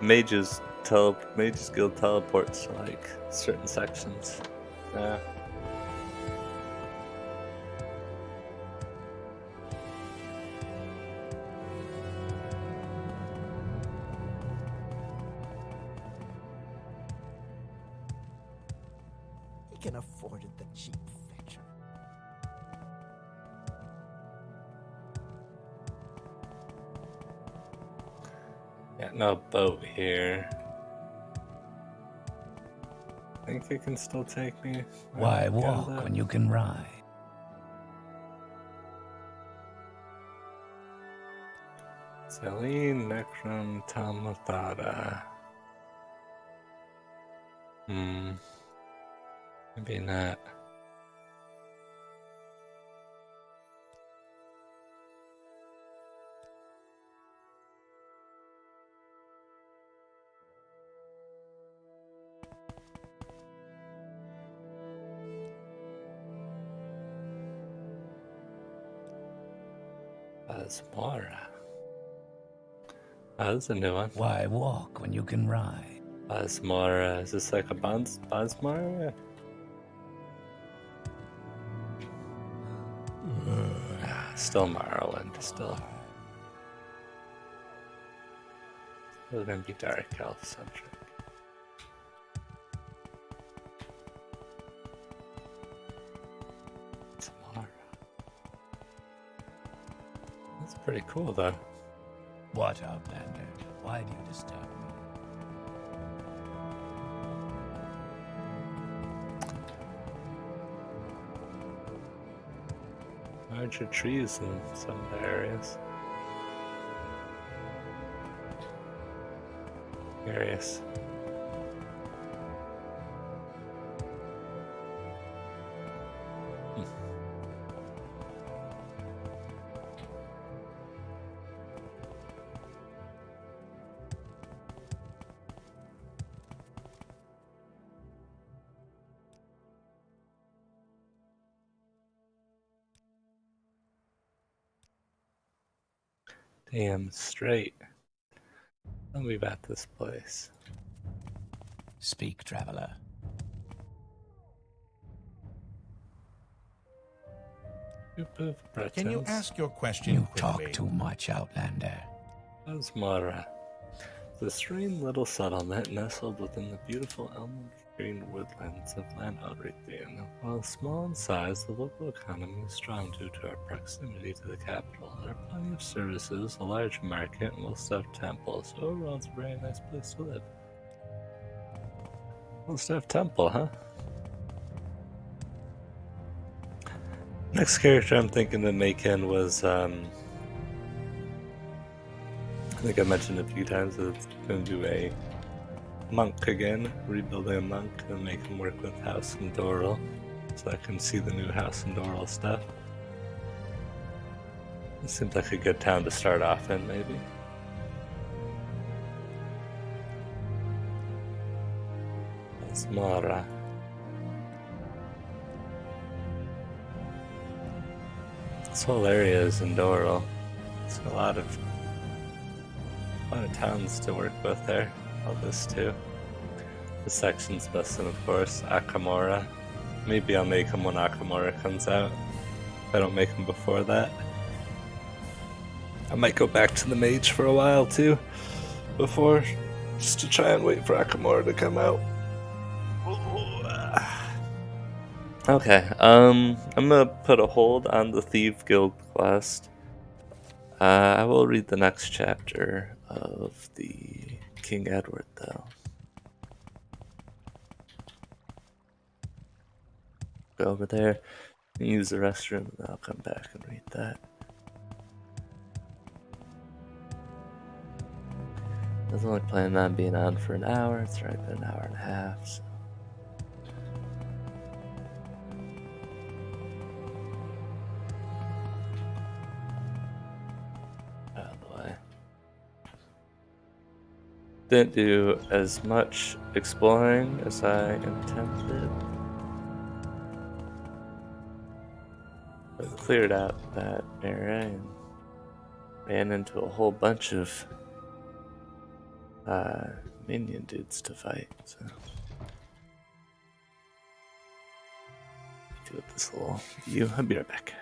Mages Guild teleports to like certain sections. Yeah. He can afford it, the cheap fetcher. Got no boat here. Think it can still take me? Why Go walk that. when you can ride? Celine Necron Tamathada. Maybe not. Bosmara. Oh, that's a new one. Why walk when you can ride? Bosmara. Is this like a Bosmara? Still Morrowind. Still. It's gonna be Dark Elf centric. Tomorrow. That's pretty cool though. What, Outlander? Why do you disturb me? Larger trees in some areas. Curious. Damn straight. Tell me about this place. Speak, traveler. Can you ask your question You quickly? talk too much, Outlander. Asmara. The serene little settlement nestled within the beautiful elm green woodlands of Lanodrithian. While small in size, the local economy is strong due to our proximity to the capital. There are plenty of services, a large market, and well-stuffed temples. Overall, it's a very nice place to live. Well-stuffed temple, huh? Next character I'm thinking of making was, I think I mentioned a few times that it's going to do a monk again, rebuilding a monk and make him work with House and Doral, so I can see the new House and Doral stuff. It seems like a good town to start off in, maybe. Asmara. This whole area is in Doral. It's a lot of towns to work with there. All this too. The section's missing, of course. Akamora. Maybe I'll make him when Akamora comes out. If I don't make him before that. I might go back to the mage for a while too. Before. Just to try and wait for Akamora to come out. Okay, I'm gonna put a hold on the Thief Guild quest. I will read the next chapter of the King Edward, though. Go over there and use the restroom, and I'll come back and read that. I was only planning on being on for an hour. It's already been an hour and a half, so. Out of the way. Didn't do as much exploring as I intended. But cleared out that area and ran into a whole bunch of minion dudes to fight, so. Do it this little view. I'll be right back.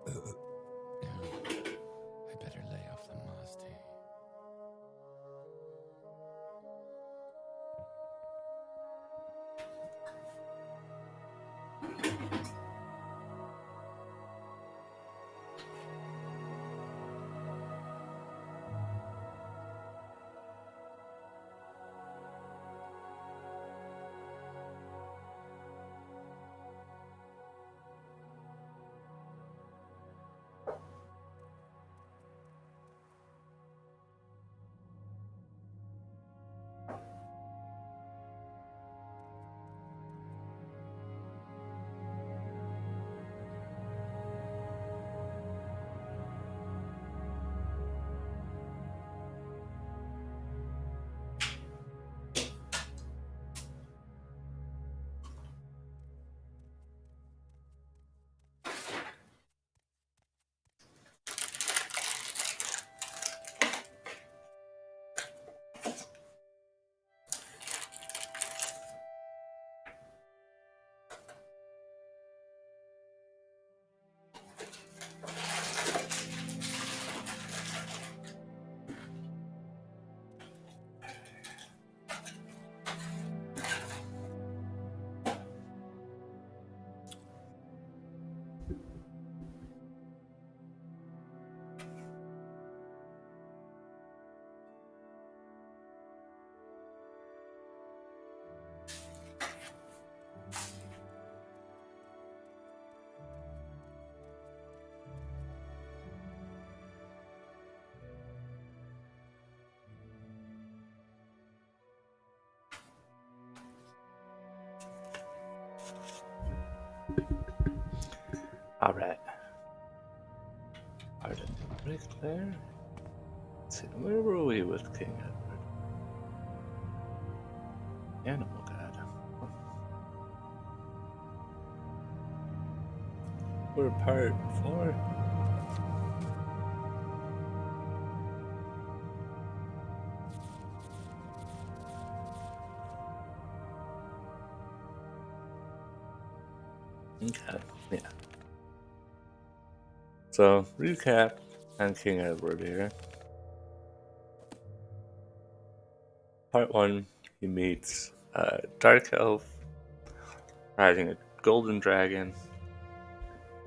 I better lay off the musty. Alright. Pardon break there. Let's see, where were we with King Edward? Animal God. Oh. We're part 4. Okay, yeah. So, recap on King Edward here. Part 1, he meets a Dark Elf riding a golden dragon,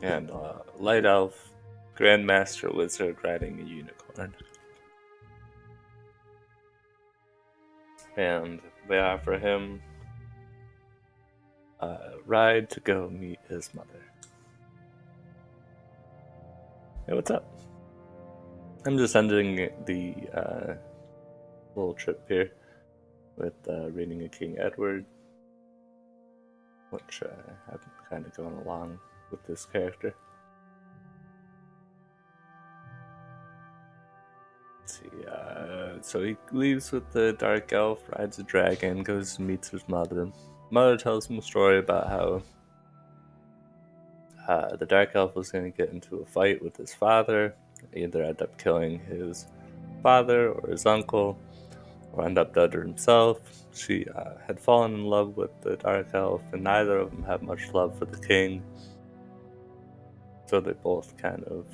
and a Light Elf Grandmaster Wizard riding a unicorn. And they offer him a ride to go meet his mother. Hey, what's up? I'm just ending the little trip here with reading a King Edward, which I've kind of gone along with this character. Let's see, so he leaves with the Dark Elf, rides a dragon, goes and meets his mother. Mother tells him a story about how the Dark Elf was going to get into a fight with his father, either end up killing his father or his uncle, or end up dead himself. She had fallen in love with the Dark Elf, and neither of them had much love for the king. So they both kind of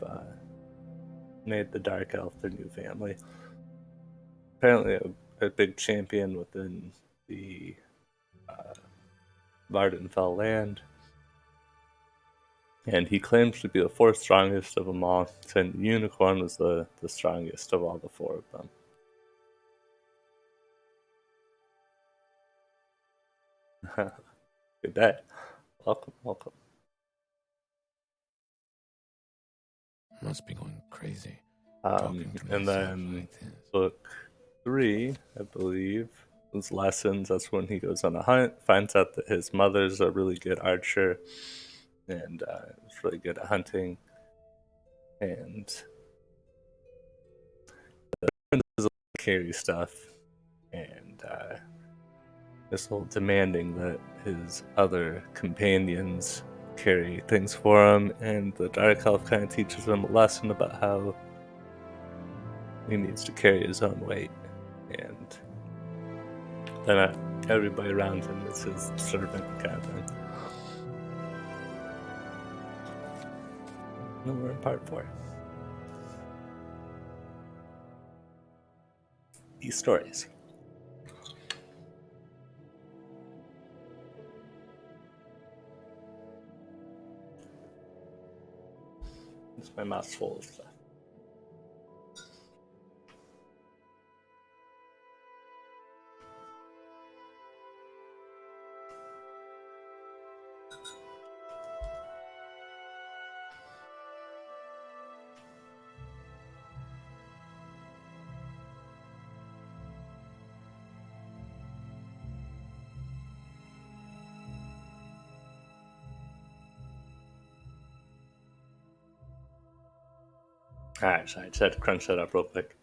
made the Dark Elf their new family. Apparently a big champion within the Vardenfell land. And he claims to be the 4th strongest of them all, saying the unicorn was the strongest of all the 4 of them. Good day. Welcome, welcome. Must be going crazy. And then book 3, I believe, was Lessons. That's when he goes on a hunt, finds out that his mother's a really good archer, and is really good at hunting. And does carry stuff, and this whole demanding that his other companions carry things for him, and the Dark Elf kind of teaches him a lesson about how he needs to carry his own weight, and then everybody around him is his servant kind of thing. And we're in part 4. These stories. It's my mouth's full of stuff. Alright, so I just had to crunch that up real quick.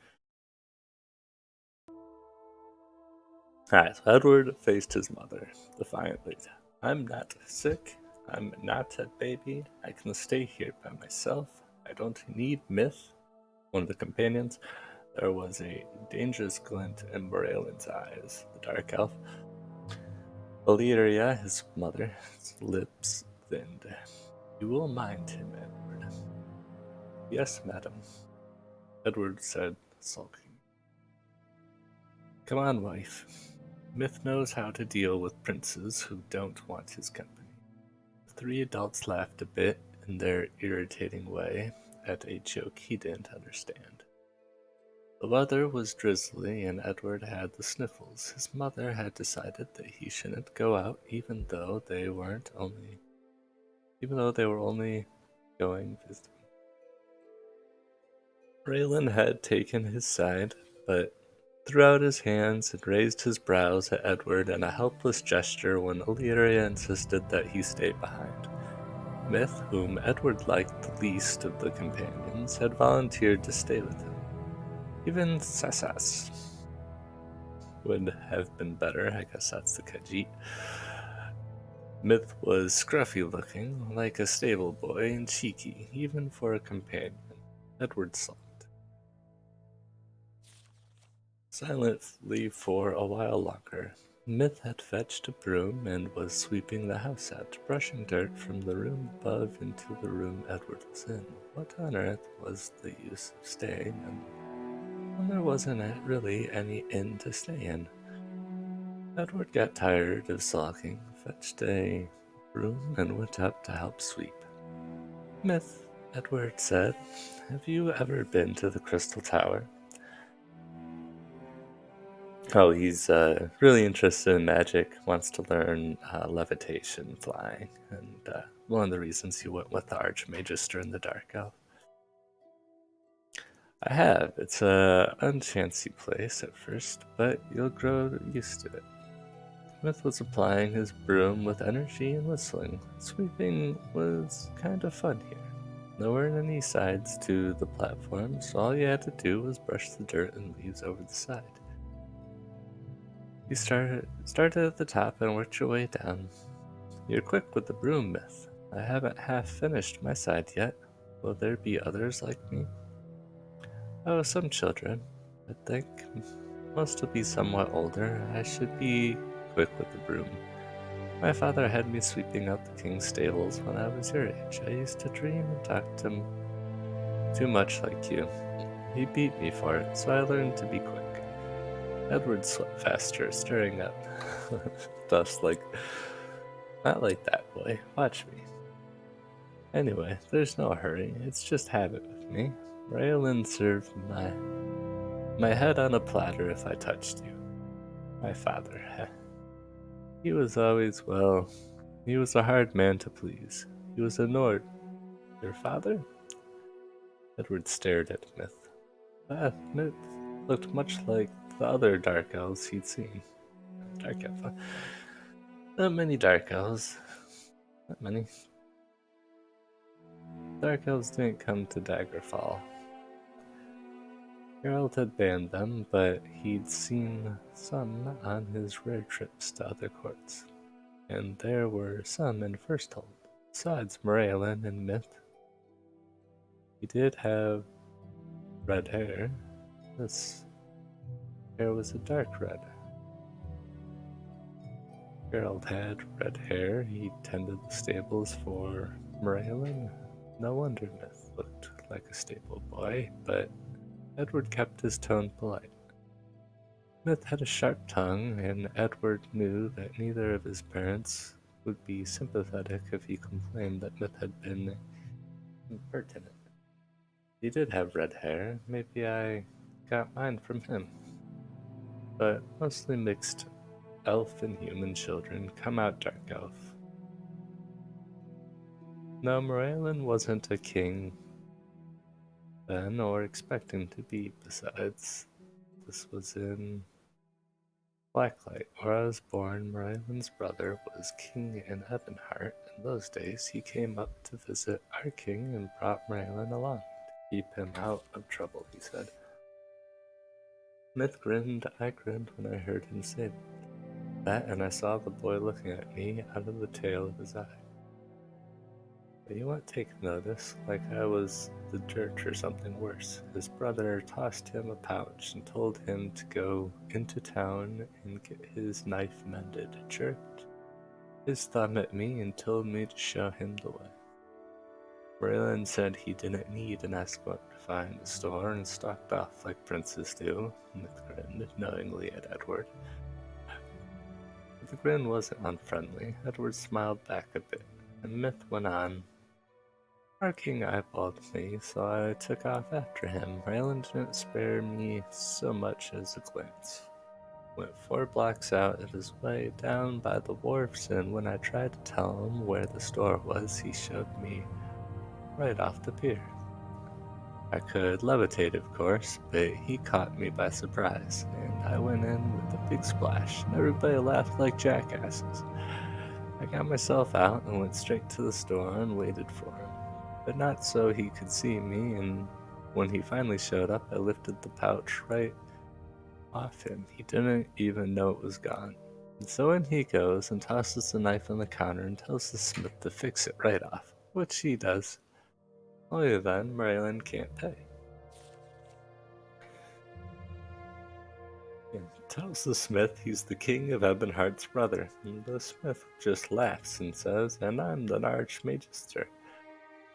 Alright, so Edward faced his mother defiantly. I'm not sick. I'm not a baby. I can stay here by myself. I don't need myth. One of the companions. There was a dangerous glint in Morrowind eyes, the Dark Elf. Valeria, his mother, his lips thinned. You will mind him, Edward. Yes, madam, Edward said, sulking. Come on, wife. Myth knows how to deal with princes who don't want his company. The 3 adults laughed a bit in their irritating way at a joke he didn't understand. The weather was drizzly and Edward had the sniffles. His mother had decided that he shouldn't go out even though they were only going visiting. Raylan had taken his side, but threw out his hands and raised his brows at Edward in a helpless gesture when Illyria insisted that he stay behind. Myth, whom Edward liked the least of the companions, had volunteered to stay with him. Even Sassas would have been better, I guess that's the Khajiit. Myth was scruffy looking, like a stable boy, and cheeky, even for a companion. Edward slumped silently for a while longer. Myth had fetched a broom and was sweeping the house out, brushing dirt from the room above into the room Edward was in. What on earth was the use of staying when there wasn't really any inn to stay in? Edward got tired of sulking, fetched a broom, and went up to help sweep. Myth, Edward said, have you ever been to the Crystal Tower? Oh, he's really interested in magic, wants to learn levitation, flying, and one of the reasons he went with the Archmagister and the Dark Elf. I have. It's a unchancy place at first, but you'll grow used to it. Smith was applying his broom with energy and whistling. Sweeping was kind of fun here. There weren't any sides to the platform, so all you had to do was brush the dirt and leaves over the side. You started at the top and worked your way down. You're quick with the broom, Myth. I haven't half finished my side yet. Will there be others like me? Oh, some children. I think most will be somewhat older. I should be quick with the broom. My father had me sweeping out the king's stables when I was your age. I used to dream and talk to him too much like you. He beat me for it, so I learned to be quick. Edward swept faster, stirring up dust like... Not like that, boy. Watch me. Anyway, there's no hurry. It's just habit with me. Raylan served my head on a platter if I touched you. My father, he was always, well, he was a hard man to please. He was a Nord. Your father? Edward stared at Myth. Myth looked much like the other Dark Elves he'd seen. Dark Elf. Not many Dark Elves. Not many. Dark Elves didn't come to Daggerfall. Geralt had banned them, but he'd seen some on his rare trips to other courts. And there were some in Firsthold, besides Morrowind and Myth. He did have red hair. This hair was a dark red. Geralt had red hair. He tended the stables for Morrowind. No wonder Myth looked like a stable boy, but Edward kept his tone polite. Myth had a sharp tongue, and Edward knew that neither of his parents would be sympathetic if he complained that Myth had been impertinent. He did have red hair. Maybe I got mine from him. But mostly mixed elf and human children come out dark elf. No, Morrowind wasn't a king then, or expecting to be. Besides, this was in Blacklight, where I was born. Morrowind's brother was king in Ebonheart. In those days, he came up to visit our king and brought Morrowind along to keep him out of trouble, he said. Myth grinned. I grinned when I heard him say that, and I saw the boy looking at me out of the tail of his eye. But he won't take notice, like I was the church or something worse. His brother tossed him a pouch and told him to go into town and get his knife mended. Jerked his thumb at me and told me to show him the way. Raylan said he didn't need an escort to find the store and stalked off like princes do. Myth grinned knowingly at Edward. But the grin wasn't unfriendly. Edward smiled back a bit, and Myth went on. Our king eyeballed me, so I took off after him. Raylan didn't spare me so much as a glance. Went 4 blocks out of his way down by the wharfs, and when I tried to tell him where the store was, he showed me right off the pier. I could levitate, of course, but he caught me by surprise, and I went in with a big splash, and everybody laughed like jackasses. I got myself out and went straight to the store and waited for him, but not so he could see me, and when he finally showed up, I lifted the pouch right off him. He didn't even know it was gone. And so in he goes and tosses the knife on the counter and tells the smith to fix it right off, which he does. Only then Merlin can't pay. And tells the smith he's the king of Ebonheart's brother, and the smith just laughs and says, "And I'm the Archmagister."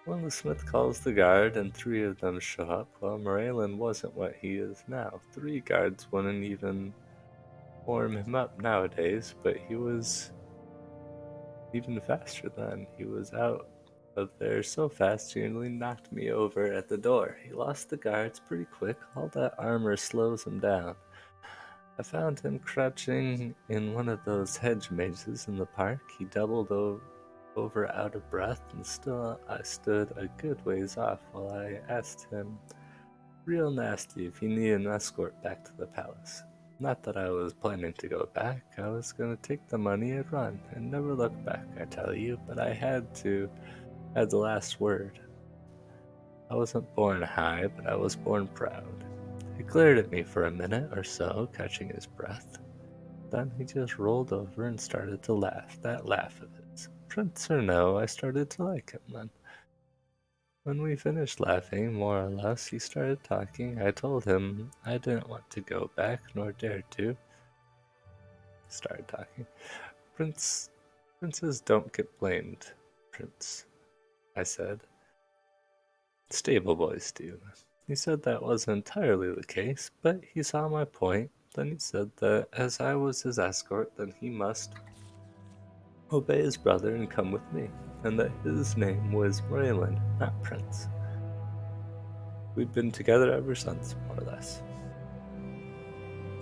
Well, the smith calls the guard, and 3 of them show up. Well, Moralen wasn't what he is now. 3 guards wouldn't even warm him up nowadays, but he was even faster then. He was out of there so fast he nearly knocked me over at the door. He lost the guards pretty quick. All that armor slows him down. I found him crouching in one of those hedge mazes in the park. He doubled over out of breath, and still I stood a good ways off while I asked him real nasty if he needed an escort back to the palace. Not that I was planning to go back. I was going to take the money and run and never look back, I tell you, but I had the last word. I wasn't born high, but I was born proud. He glared at me for a minute or so, catching his breath. Then he just rolled over and started to laugh, that laugh of his. Prince or no, I started to like him then. When we finished laughing, more or less, he started talking. I told him I didn't want to go back, nor dared to. Started talking. Princes don't get blamed, Prince, I said. Stable boys do. He said that wasn't entirely the case, but he saw my point. Then he said that as I was his escort, then he must obey his brother and come with me, and that his name was Moralen, not Prince. We'd been together ever since, more or less.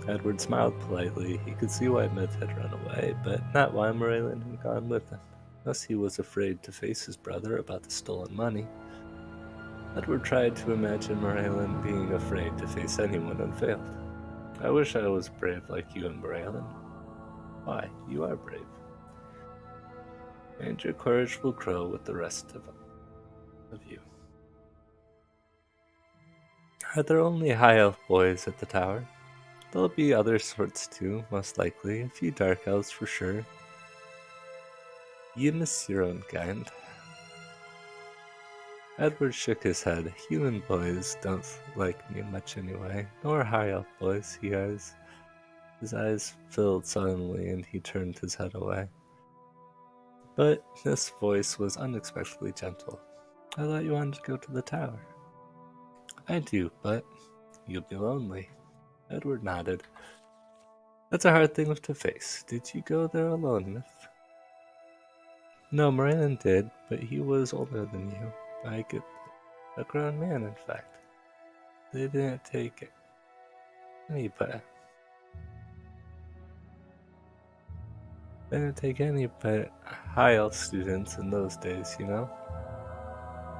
Edward smiled politely. He could see why Myth had run away, but not why Moralen had gone with him, unless he was afraid to face his brother about the stolen money. Edward tried to imagine Moralen being afraid to face anyone and failed. I wish I was brave like you and Moralen. Why, you are brave. And your courage will grow with the rest of you. Are there only high elf boys at the tower? There'll be other sorts too, most likely. A few dark elves for sure. You miss your own kind. Edward shook his head. Human boys don't like me much anyway, nor high elf boys, His eyes filled suddenly and he turned his head away. But this voice was unexpectedly gentle. I thought you wanted to go to the tower. I do, but you'll be lonely. Edward nodded. That's a hard thing to face. Did you go there alone, Myth? No, Moran did, but he was older than you. A grown man, in fact. They didn't take anybody. They didn't take any but high elf students in those days, you know?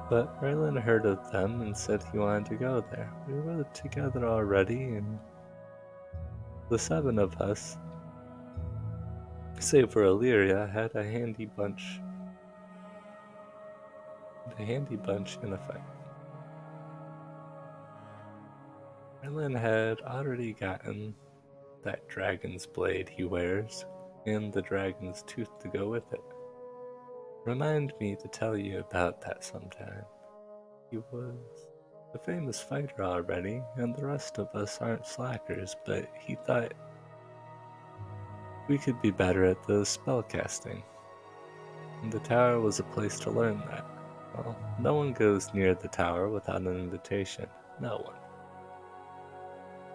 But Merlin heard of them and said he wanted to go there. We were together already, and the 7 of us, save for Illyria, had a handy bunch in effect. Merlin had already gotten that dragon's blade he wears, and the dragon's tooth to go with it. Remind me to tell you about that sometime. He was a famous fighter already, and the rest of us aren't slackers, but he thought we could be better at the spellcasting. And the tower was a place to learn that. Well, no one goes near the tower without an invitation. No one.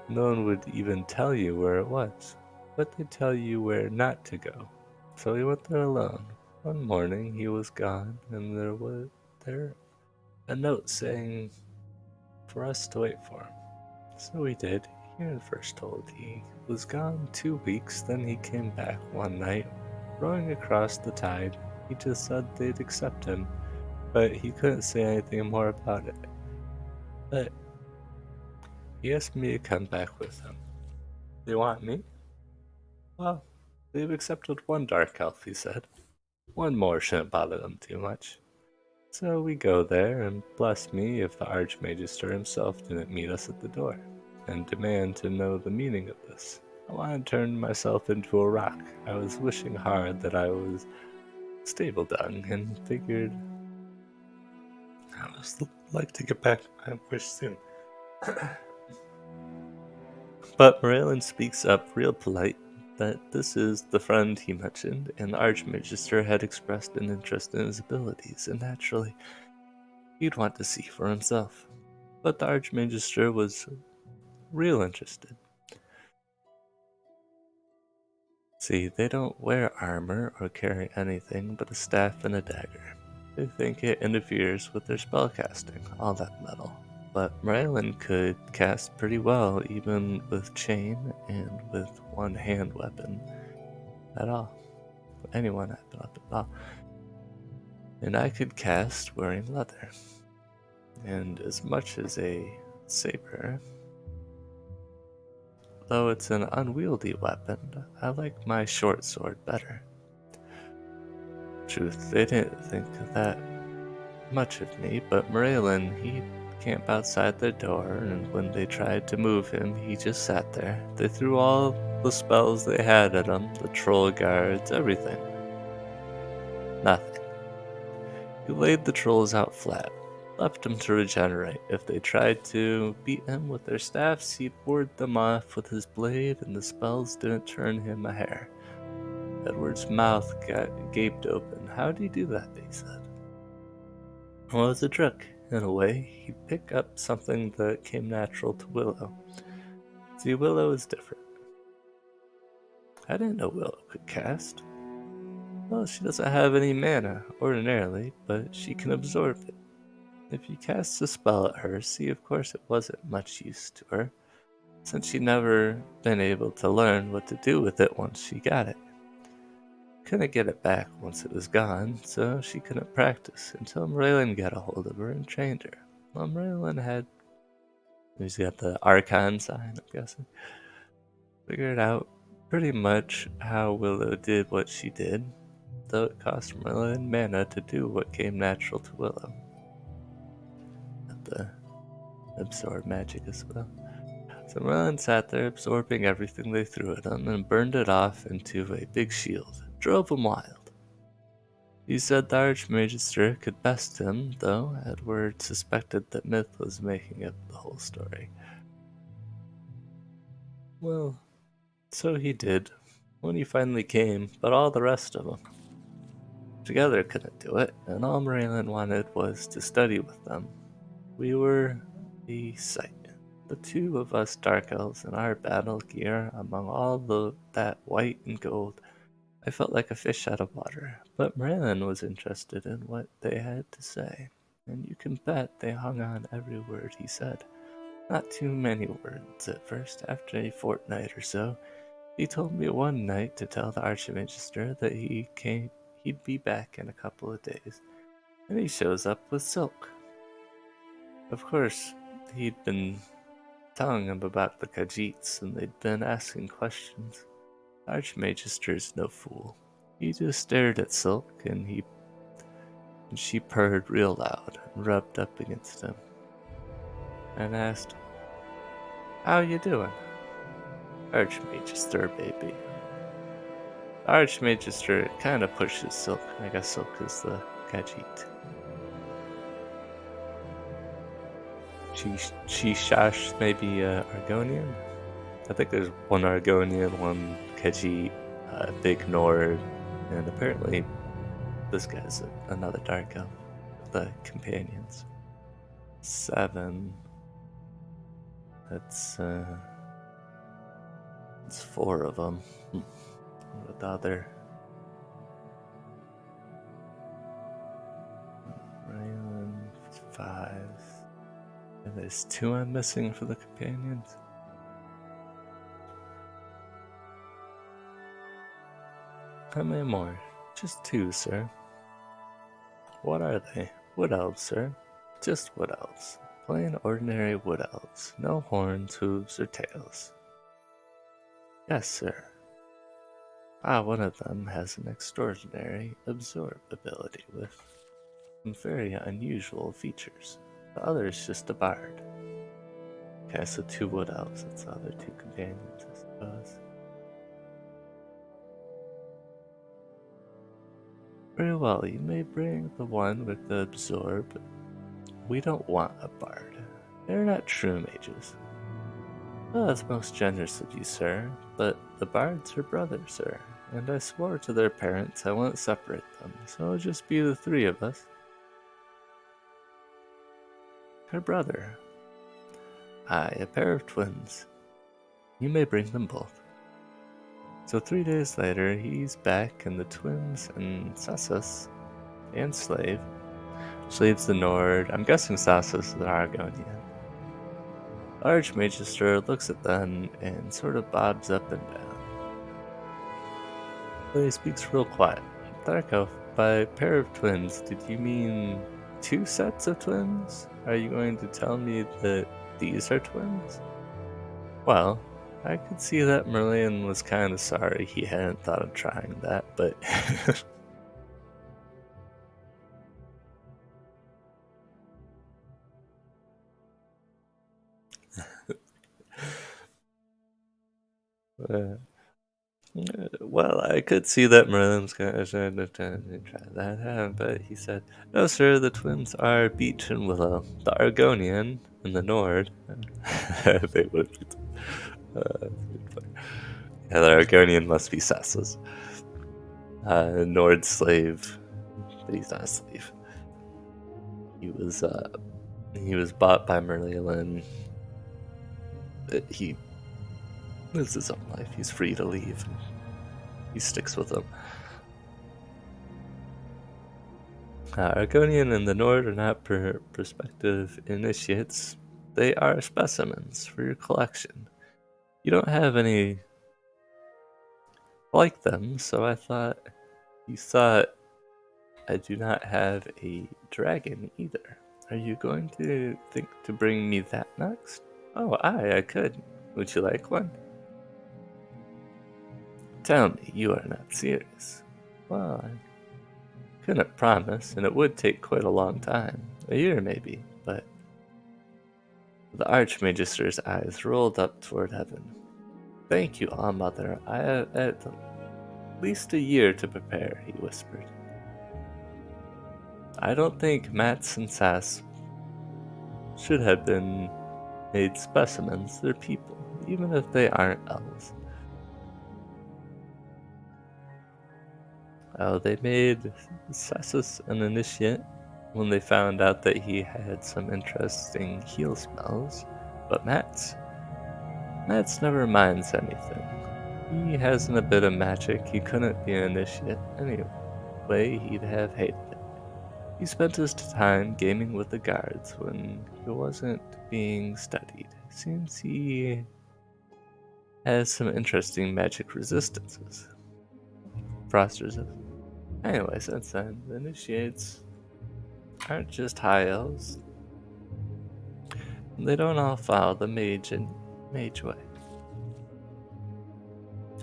No one would even tell you where it was, but they'd tell you where not to go. So he went there alone. One morning he was gone, and there was a note saying for us to wait for him. So we did. He had first told he was gone 2 weeks, then he came back one night, rowing across the tide. He just said they'd accept him, but he couldn't say anything more about it. But he asked me to come back with him. They want me? Well, they've accepted one dark elf, he said. One more shouldn't bother them too much. So we go there, and bless me if the Archmagister himself didn't meet us at the door, and demand to know the meaning of this. I wanted to turn myself into a rock. I was wishing hard that I was stable dung, and figured I would like to get back to my wish soon. But Moralen speaks up real polite that this is the friend he mentioned, and the Archmagister had expressed an interest in his abilities, and naturally, he'd want to see for himself. But the Archmagister was real interested. See, they don't wear armor or carry anything but a staff and a dagger. They think it interferes with their spellcasting, all that metal. But Moralen could cast pretty well even with chain and with one hand weapon at all. Anyone weapon at all. And I could cast wearing leather. And as much as a saber, though it's an unwieldy weapon, I like my short sword better. Truth, they didn't think that much of me, but Moralen, he'd camp outside their door, and when they tried to move him, he just sat there. They threw all the spells they had at him, the troll guards, everything. Nothing. He laid the trolls out flat, left them to regenerate. If they tried to beat him with their staffs, he'd ward them off with his blade, and the spells didn't turn him a hair. Edward's mouth gaped open. How'd he do that, he said. Well, it's a trick. In a way, he'd pick up something that came natural to Willow. See, Willow is different. I didn't know Willow could cast. Well, she doesn't have any mana, ordinarily, but she can absorb it. If you cast a spell at her, see, of course it wasn't much use to her, since she'd never been able to learn what to do with it once she got it. Couldn't get it back once it was gone, so she couldn't practice until Moralen got a hold of her and trained her. Well, he's got the Archon sign, I'm guessing, figured out pretty much how Willow did what she did, though it cost Moralen mana to do what came natural to Willow. Not the absorb magic as well. So Moralen sat there absorbing everything they threw at him and burned it off into a big shield. Drove him wild. He said the Archmagister could best him, though Edward suspected that Myth was making up the whole story. Well, so he did, when he finally came, but all the rest of them together couldn't do it, and all Moralen wanted was to study with them. We were the sight. The two of us Dark Elves in our battle gear among all that white and gold. I felt like a fish out of water, but Moralen was interested in what they had to say, and you can bet they hung on every word he said. Not too many words at first. After a fortnight or so, he told me one night to tell the Archmagister that he'd be back in a couple of days, and he shows up with silk. Of course, he'd been telling him about the Khajiits, and they'd been asking questions. Archmagister's no fool. He just stared at Silk, and she purred real loud and rubbed up against him, and asked, "How you doing?" "Archmagister, baby." Archmagister kind of pushes Silk. I guess Silk is the Khajiit. Shishash, maybe Argonian? I think there's one Argonian, one Khajiit, Big Nord, and apparently this guy's another Dark Elf. The companions. 7. That's 4 of them. What the other? Raylan, 5. And there's 2 I'm missing for the companions. How many more? Just 2, sir. What are they? Wood elves, sir. Just wood elves. Plain ordinary wood elves. No horns, hooves, or tails. Yes, sir. One of them has an extraordinary absorb ability with some very unusual features. The other is just a bard. Okay, so 2 wood elves, that's the other 2 companions, I suppose. Very well, you may bring the one with the absorb. We don't want a bard. They're not true mages. Well, that's most generous of you, sir, but the bards are brothers, sir, and I swore to their parents I wouldn't separate them, so it'll just be the 3 of us. Her brother. Aye, a pair of twins. You may bring them both. So 3 days later, he's back, and the twins and Sassus and Slave's the Nord. I'm guessing Sassus is an Argonian. The Archmagister looks at them and sort of bobs up and down. But he speaks real quiet. Dark Elf, by pair of twins, did you mean 2 sets of twins? Are you going to tell me that these are twins? Well, I could see that Merlion was kind of sorry he hadn't thought of trying that, but well, I could see that Merlin's kind of trying to try that, but he said, "No, sir, the twins are Beech and Willow, the Argonian and the Nord." They would be. Yeah, the Argonian must be Sassus. Nord slave, but he's not a slave. He was bought by Merlin. But he lives his own life. He's free to leave. He sticks with them. Argonian and the Nord are not prospective initiates. They are specimens for your collection. You don't have any like them, so I thought you thought I do not have a dragon either. Are you going to think to bring me that next? Oh, I could. Would you like one? Tell me you are not serious. Well, I couldn't promise, and it would take quite a long time. A year maybe, but... The Archmagister's eyes rolled up toward heaven. Thank you, All-Mother. I have at least a year to prepare, he whispered. I don't think Mats and Sass should have been made specimens. They're people, even if they aren't elves. They made Sassus an initiate when they found out that he had some interesting heal spells, but Mats never minds anything. He hasn't a bit of magic. He couldn't be an initiate anyway. He'd have hated it. He spent his time gaming with the guards when he wasn't being studied. Seems he has some interesting magic resistances. Frost resist. Anyway, since then, the initiates aren't just high elves. They don't all follow the mage way.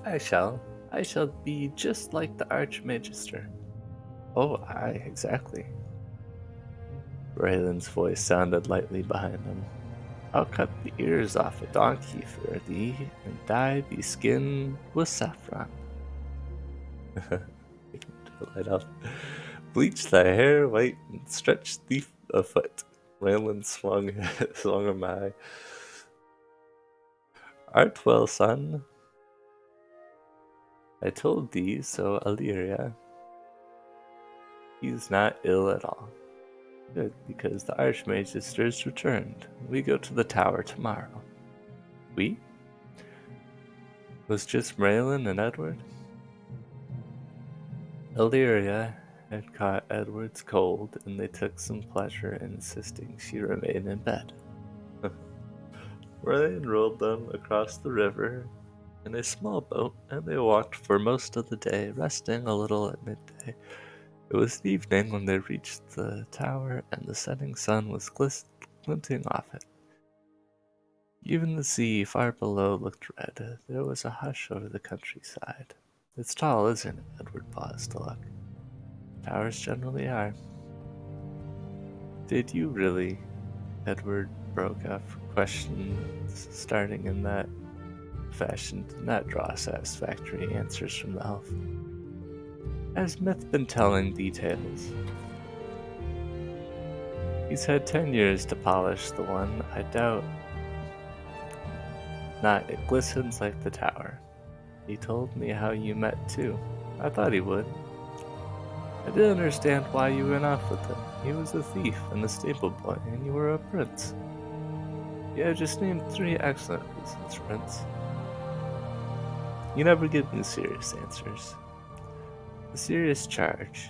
I shall be just like the Archmagister. Oh, aye, exactly. Raylan's voice sounded lightly behind him. I'll cut the ears off a donkey for thee, and dye the skin with saffron. Light up. Bleach thy hair white and stretch thee a foot. Raylan swung him high. Art well, son. I told thee so, Illyria. He's not ill at all. Good, because the Archmagister's returned. We go to the tower tomorrow. We? Was just Raylan and Edward? Illyria had caught Edward's cold, and they took some pleasure in insisting she remain in bed. Ryan rolled them across the river in a small boat, and they walked for most of the day, resting a little at midday. It was evening when they reached the tower, and the setting sun was glinting off it. Even the sea far below looked red. There was a hush over the countryside. It's tall, isn't it? Edward paused to look. Towers generally are. Did you really? Edward broke off, questions starting in that fashion did not draw satisfactory answers from the elf. Has Myth been telling details? He's had 10 years to polish the one, I doubt not. It glistens like the tower. He told me how you met too. I thought he would. I didn't understand why you went off with him. He was a thief and a stable boy, and you were a prince. Yeah, just named 3 excellent reasons, Prince. You never give me serious answers. A serious charge.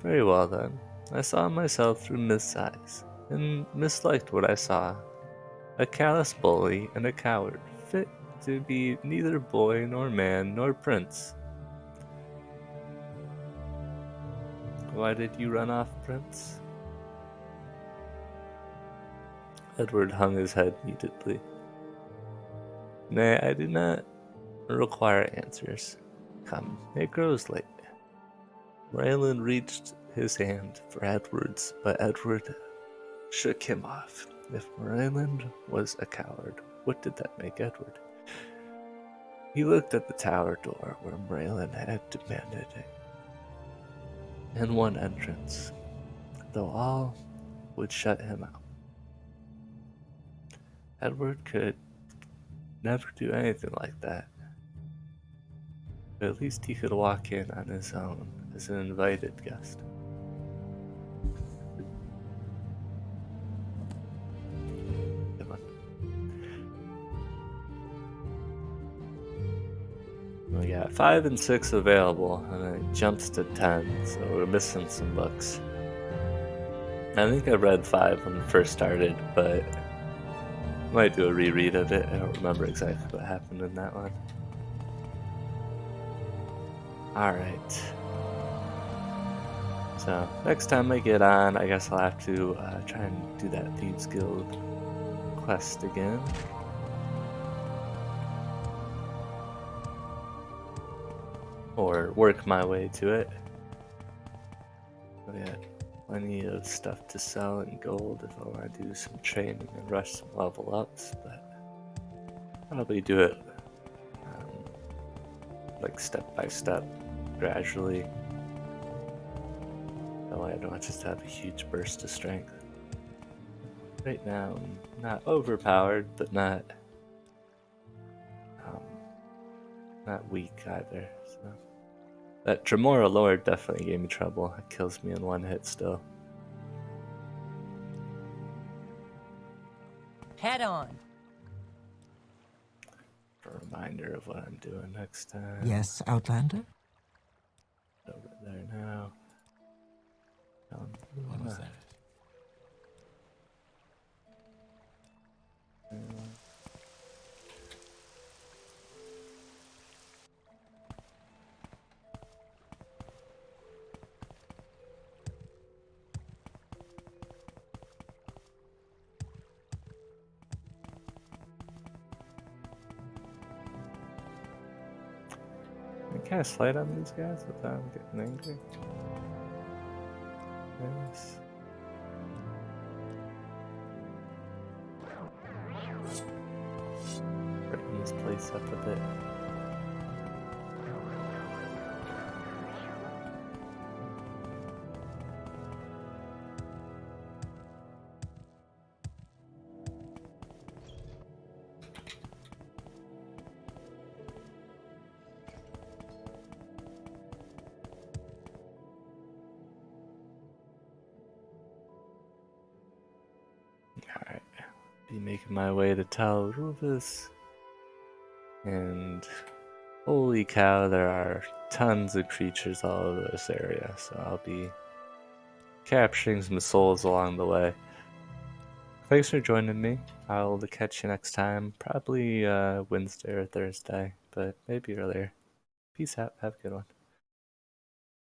Very well then. I saw myself through Myth's eyes, and misliked what I saw. A callous bully and a coward, fit to be neither boy nor man nor prince. Why did you run off, Prince? Edward hung his head mutedly. Nay, I do not require answers. Come, it grows late. Raylan reached his hand for Edward's, but Edward shook him off. If Raylan was a coward, what did that make Edward? He looked at the tower door where Raylan had demanded it. And one entrance, though all would shut him out. Edward could never do anything like that. But at least he could walk in on his own as an invited guest. Good one. We got 5 and 6 available, and it jumps to 10, so we're missing some books. I think I read 5 when it first started, but I might do a reread of it. I don't remember exactly what happened in that one. Alright. So, next time I get on, I guess I'll have to try and do that Thieves Guild quest again. Or work my way to it. We got plenty of stuff to sell in gold if I want to do some training and rush some level ups, but probably do it like step by step, gradually. That way I don't just have a huge burst of strength. Right now I'm not overpowered, but not weak either. So that Tremora Lord definitely gave me trouble. It kills me in one hit still. Head on. A reminder of what I'm doing next time. Yes, Outlander? Over there now. What was that? Can I cast light on these guys without getting angry? Nice. Brighten this place up a bit. Alright, be making my way to Tal Rufus. And holy cow, there are tons of creatures all over this area, so I'll be capturing some souls along the way. Thanks for joining me. I'll catch you next time, probably Wednesday or Thursday, but maybe earlier. Peace out, have a good one.